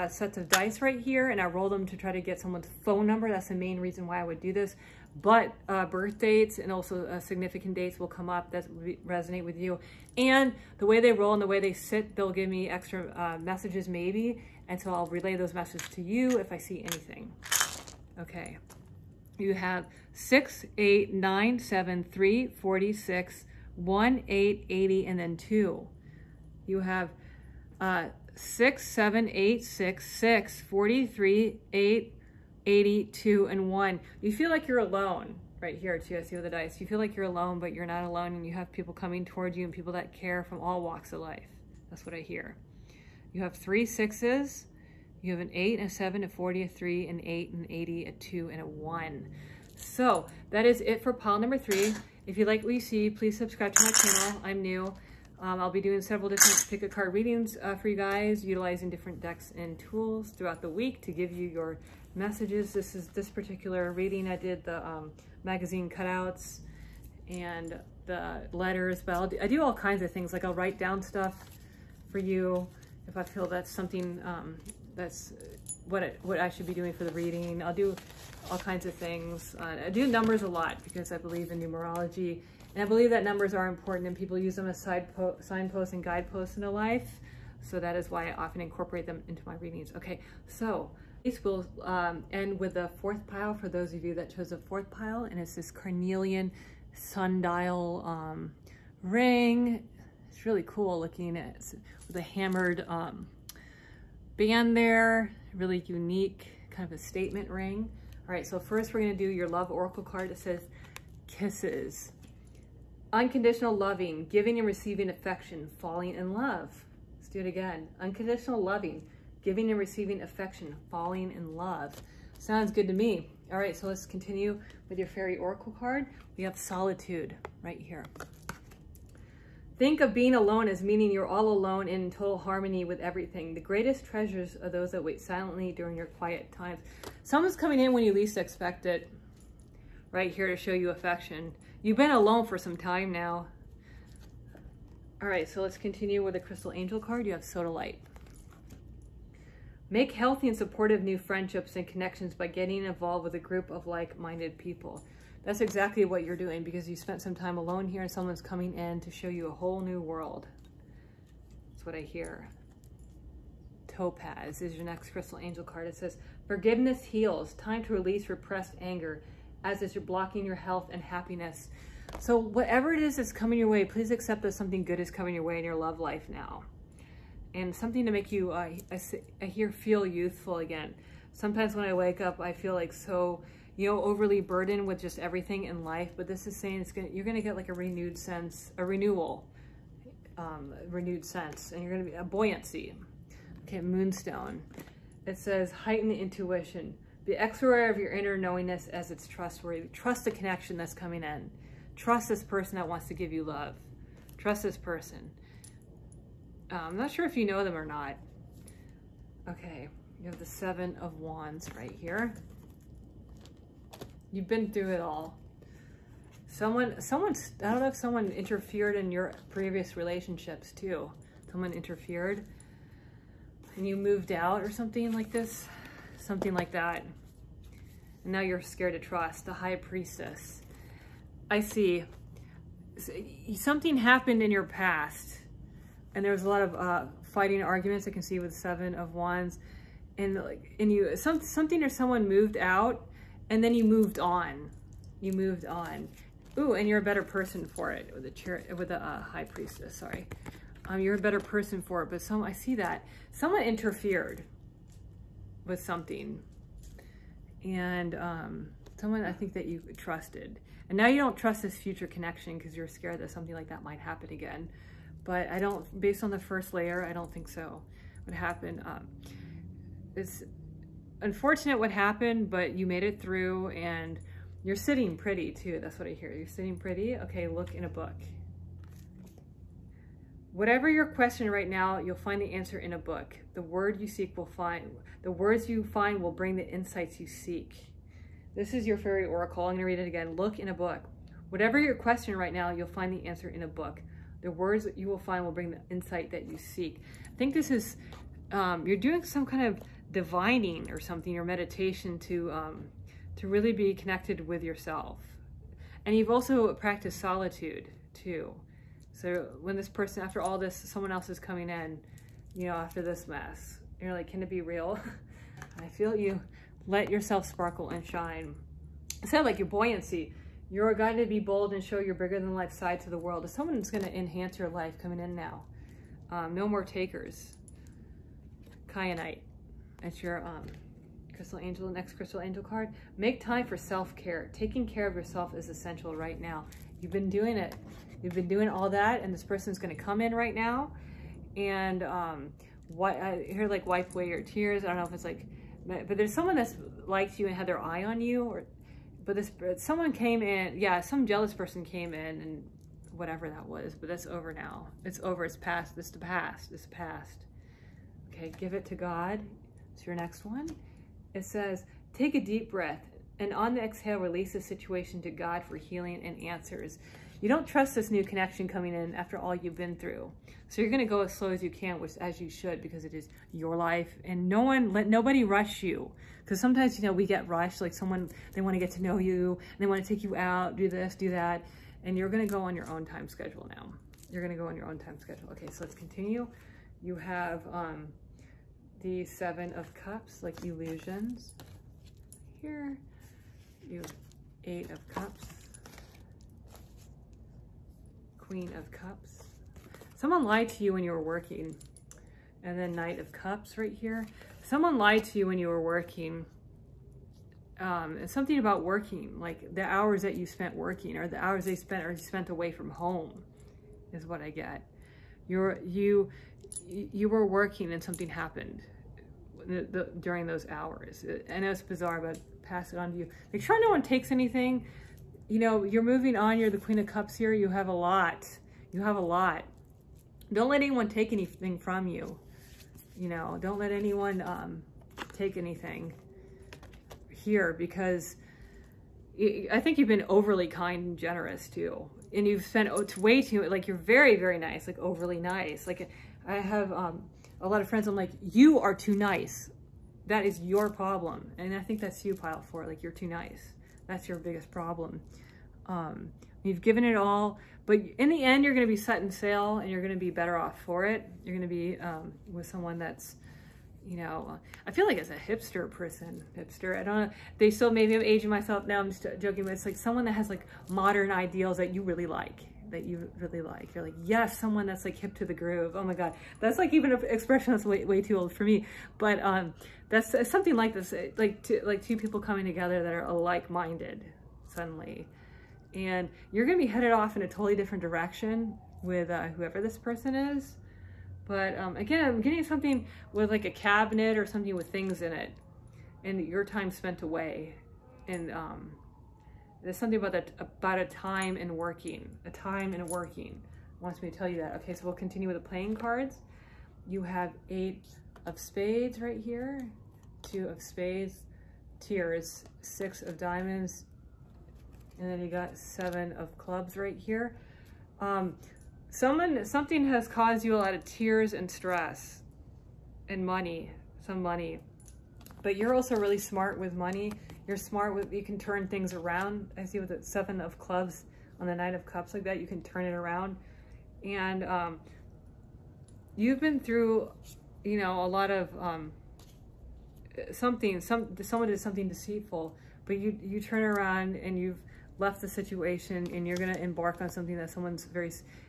sets of dice right here, and I roll them to try to get someone's phone number. That's the main reason why I would do this. But birth dates and also significant dates will come up that resonate with you. And the way they roll and the way they sit, they'll give me extra messages maybe. And so I'll relay those messages to you if I see anything. Okay. You have 6, 8, 9, 7, 3, 46, 1, 8, 80, and then 2. You have 6, 7, 8, 6, 6, 43, 8, 82, and 1. You feel like you're alone right here too. I see with the dice. You feel like you're alone, but you're not alone, and you have people coming towards you and people that care from all walks of life. That's what I hear. You have 3 6s. You have an 8, a 7, a 40, a 3, an 8, an 80, a 2, and a 1. So that is it for pile number 3. If you like what you see, please subscribe to my channel. I'm new. I'll be doing several different pick a card readings for you guys, utilizing different decks and tools throughout the week to give you your messages. This particular reading, I did the magazine cutouts and the letters, but I do all kinds of things. Like I'll write down stuff for you if I feel that's something that's what I should be doing for the reading. I'll do all kinds of things. I do numbers a lot because I believe in numerology. And I believe that numbers are important and people use them as signposts and guideposts in their life. So that is why I often incorporate them into my readings. Okay, so this will end with the fourth pile for those of you that chose the fourth pile. And it's this carnelian sundial ring. It's really cool looking at with a hammered band there. Really unique, kind of a statement ring. All right, so first we're gonna do your love oracle card. It says kisses. Unconditional loving, giving and receiving affection, falling in love. Let's do it again. Unconditional loving, giving and receiving affection, falling in love. Sounds good to me. All right, so let's continue with your fairy oracle card. We have solitude right here. Think of being alone as meaning you're all alone in total harmony with everything. The greatest treasures are those that wait silently during your quiet times. Someone's coming in when you least expect it, right here to show you affection. You've been alone for some time now. All right, so let's continue with the crystal angel card. You have sodalite. Make healthy and supportive new friendships and connections by getting involved with a group of like-minded people. That's exactly what you're doing because you spent some time alone here and someone's coming in to show you a whole new world. That's what I hear. Topaz is your next crystal angel card. It says, forgiveness heals. Time to release repressed anger, as is you're blocking your health and happiness. So whatever it is that's coming your way, please accept that something good is coming your way in your love life now. And something to make you, I hear, feel youthful again. Sometimes when I wake up, I feel like so, overly burdened with just everything in life. But this is saying you're gonna get like a renewed sense, a renewal, renewed sense, and you're gonna be a buoyancy. Okay, moonstone. It says heighten intuition. Be aware of your inner knowingness as it's trustworthy. Trust the connection that's coming in. Trust this person that wants to give you love. Trust this person. I'm not sure if you know them or not. Okay, you have the Seven of Wands right here. You've been through it all. I don't know if someone interfered in your previous relationships too. Someone interfered and you moved out or something like this. Something like that. And now you're scared to trust. The High Priestess. I see. Something happened in your past. And there was a lot of fighting arguments I can see with Seven of Wands. And something or someone moved out and then you moved on. You moved on. Ooh, and you're a better person for it with the High Priestess, sorry. You're a better person for it, but I see that. Someone interfered with something. And someone I think that you trusted. And now you don't trust this future connection because you're scared that something like that might happen again. But I don't, based on the first layer, I don't think so. What happened? It's unfortunate what happened, but you made it through and you're sitting pretty too. That's what I hear. You're sitting pretty. Okay, look in a book. Whatever your question right now, you'll find the answer in a book. The word you seek will find. The words you find will bring the insights you seek. This is your fairy oracle. I'm going to read it again. Look in a book. Whatever your question right now, you'll find the answer in a book. The words that you will find will bring the insight that you seek. I think this is, you're doing some kind of divining or something, or meditation to really be connected with yourself. And you've also practiced solitude too. So when this person, after all this, someone else is coming in, after this mess, you're like, can it be real? I feel you. Let yourself sparkle and shine. It said like your buoyancy. You're a guy to be bold and show your bigger than life side to the world. If someone's going to enhance your life coming in now. No more takers. Kyanite. That's your crystal angel, next crystal angel card. Make time for self-care. Taking care of yourself is essential right now. You've been doing it. You've been doing all that, and this person's going to come in right now. And I hear like wipe away your tears. I don't know if it's like, but there's someone that's liked you and had their eye on you, but someone came in, yeah, some jealous person came in and whatever that was, but that's over now. It's over, it's past, it's the past, it's past. Okay, give it to God. It's your next one. It says, take a deep breath and on the exhale, release the situation to God for healing and answers. You don't trust this new connection coming in after all you've been through. So you're gonna go as slow as you can, which as you should, because it is your life, and let nobody rush you. Because sometimes, you know, we get rushed, like someone, they wanna get to know you, and they wanna take you out, do this, do that, and you're gonna go on your own time schedule now. You're gonna go on your own time schedule. Okay, so let's continue. You have the 7 of Cups, like illusions. Here, you have 8 of Cups. Queen of Cups. Someone lied to you when you were working. And then Knight of Cups right here. Someone lied to you when you were working. It's something about working, like the hours that you spent working, or the hours they spent or you spent away from home, is what I get. You were working and something happened during those hours. I know it's bizarre, but pass it on to you. Make sure no one takes anything. You know, you're moving on. You're the Queen of Cups here. You have a lot. You have a lot. Don't let anyone take anything from you. You know, don't let anyone take anything here, because I think you've been overly kind and generous too. And you've spent way too, like you're very, very nice, like overly nice. Like I have a lot of friends, I'm like, you are too nice. That is your problem. And I think that's you, pile 4, like you're too nice. That's your biggest problem. You've given it all, but in the end, you're going to be setting sail and you're going to be better off for it. You're going to be with someone that's, you know, I feel like it's a hipster person. Hipster, I don't know. They still, maybe I'm aging myself now, I'm just joking, but it's like someone that has like modern ideals that you really like. You're like, yes, someone that's like hip to the groove. Oh my God. That's like even an expression that's way too old for me. But that's something like this, like two people coming together that are like-minded suddenly. And you're going to be headed off in a totally different direction with whoever this person is. But again, I'm getting something with like a cabinet or something with things in it, and your time spent away. And there's something about that, about a time in working. A time in working wants me to tell you that. Okay, so we'll continue with the playing cards. You have 8 of Spades right here, 2 of Spades, Tears, 6 of Diamonds, and then you got 7 of Clubs right here. Something has caused you a lot of tears and stress and money, some money. But you're also really smart with money. You're smart with, you can turn things around. I see with the 7 of Clubs on the 9 of Cups like that, you can turn it around. And you've been through, you know, a lot of someone did something deceitful, but you turn around and you've left the situation and you're going to embark on something that someone's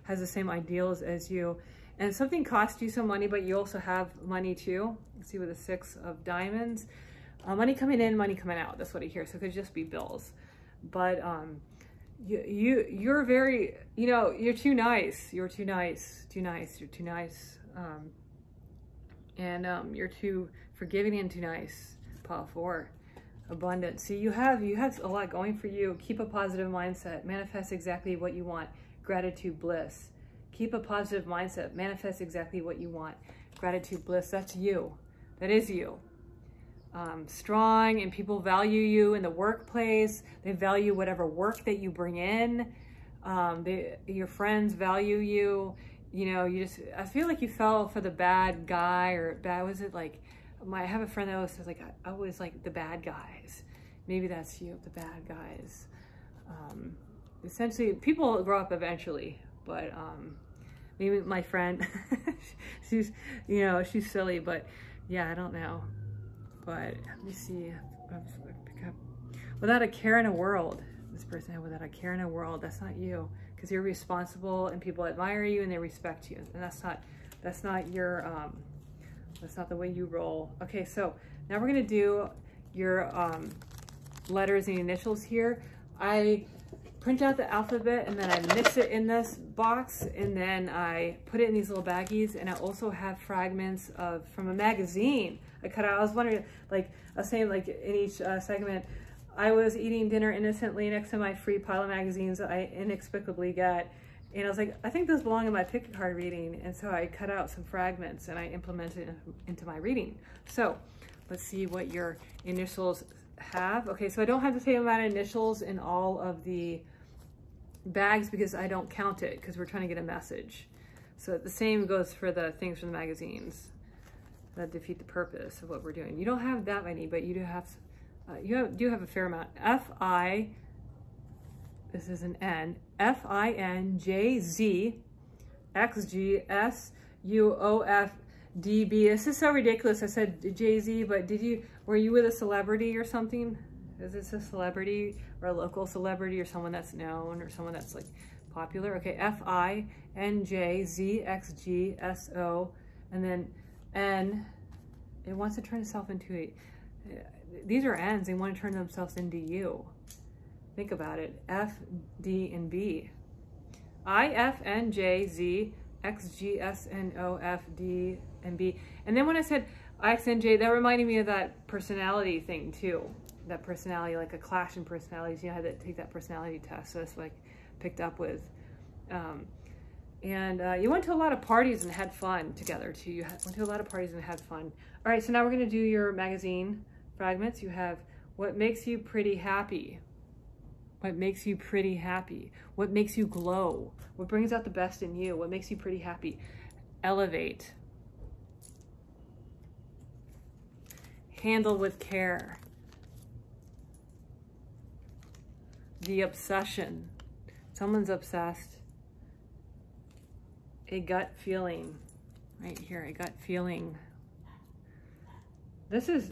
has the same ideals as you. And something cost you some money, but you also have money too. You see with the 6 of Diamonds, money coming in, money coming out. That's what I hear. So it could just be bills. But you're very, you know, you're too nice. You're too nice. Too nice. You're too nice. And you're too forgiving and too nice. Pile 4. Abundance. See, you have a lot going for you. Keep a positive mindset. Manifest exactly what you want. Gratitude, bliss. Keep a positive mindset. Manifest exactly what you want. Gratitude, bliss. That's you. That is you. Strong, and people value you in the workplace. They value whatever work that you bring in. Your friends value you. You know, I feel like you fell for the bad guy, or bad, was it like, I have a friend that always says like, I was like the bad guys. Maybe that's you, the bad guys. Essentially, people grow up eventually, but maybe my friend, she's, you know, she's silly, but yeah, I don't know. But let me see, pick up. Without a care in a world, this person had without a care in a world, that's not you, because you're responsible and people admire you and they respect you. And that's not your, that's not the way you roll. Okay, so now we're gonna do your letters and initials here. I print out the alphabet and then I mix it in this box and then I put it in these little baggies, and I also have fragments from a magazine I cut out. I was wondering, like I was saying, like in each segment, I was eating dinner innocently next to my free pile of magazines I inexplicably get, And I was like, I think those belong in my pick a card reading. And so I cut out some fragments and I implemented it into my reading. So let's see what your initials have. Okay, so I don't have the same amount of initials in all of the bags because I don't count it because we're trying to get a message. So the same goes for the things from the magazines that defeat the purpose of what we're doing. You don't have that many, but you do have a fair amount. F-I, this is an N, F-I-N-J-Z-X-G-S-U-O-F-D-B. This is so ridiculous. I said Jay-Z, but were you with a celebrity or something? Is this a celebrity or a local celebrity or someone that's known or someone that's like popular? Okay, F-I-N-J-Z-X-G-S-O, and then N. It wants to turn itself into a, these are N's, they want to turn themselves into you. Think about it. F, D, and B. I, F, N, J, Z, X, G, S, N, O, F, D, and B. And then when I said X, N, J, that reminded me of that personality thing too. That personality, like a clash in personalities. You know, I had to take that personality test. So that's what I picked up with. You went to a lot of parties and had fun together too. You went to a lot of parties and had fun. All right, so now we're gonna do your magazine fragments. You have what makes you pretty happy. What makes you pretty happy? What makes you glow? What brings out the best in you? What makes you pretty happy? Elevate. Handle with care. The obsession. Someone's obsessed. A gut feeling. Right here, a gut feeling. This is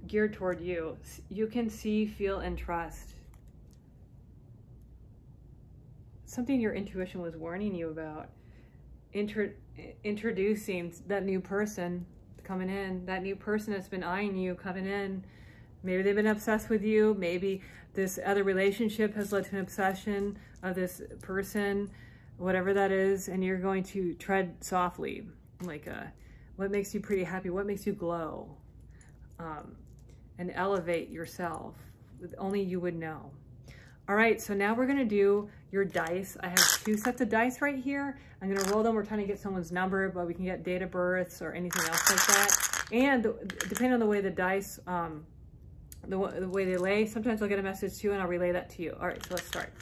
geared toward you. You can see, feel, and trust. Something your intuition was warning you about. Introducing that new person coming in, that new person that's been eyeing you coming in. Maybe they've been obsessed with you. Maybe this other relationship has led to an obsession of this person, whatever that is, and you're going to tread softly, like what makes you pretty happy, what makes you glow, and elevate yourself. Only you would know. All right, so now we're gonna do your dice. I have 2 sets of dice right here. I'm gonna roll them. We're trying to get someone's number, but we can get date of births or anything else like that. And depending on the way the dice, the way they lay, sometimes I'll get a message too and I'll relay that to you. All right, so let's start.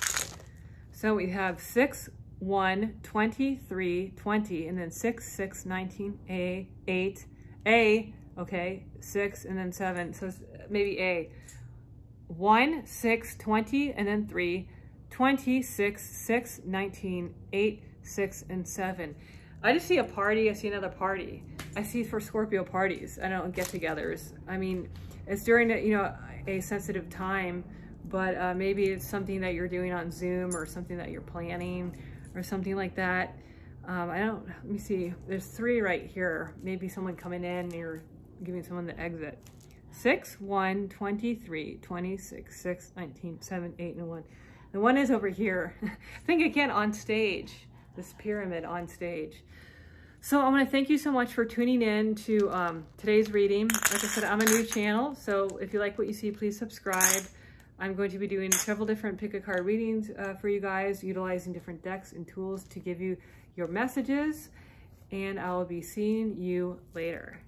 So we have 6, 1, 23, 20, and then 6, 6, 19, A, 8, A, okay, 6, and then 7, so maybe A. 1, 6, 20, and then 3, 20, 6, 6, 19, 8, 6, and 7. I just see a party, I see another party. I see for Scorpio parties, I don't get-togethers. I mean, it's during a sensitive time, but maybe it's something that you're doing on Zoom or something that you're planning or something like that. Let me see, there's 3 right here. Maybe someone coming in and you're giving someone the exit. 6, 1, 23, 26, 6, 19, 7, 8, and 1. The 1 is over here. Think again on stage, this pyramid on stage. So I want to thank you so much for tuning in to today's reading. Like I said, I'm a new channel, so if you like what you see, please subscribe. I'm going to be doing several different pick-a-card readings for you guys, utilizing different decks and tools to give you your messages, and I will be seeing you later.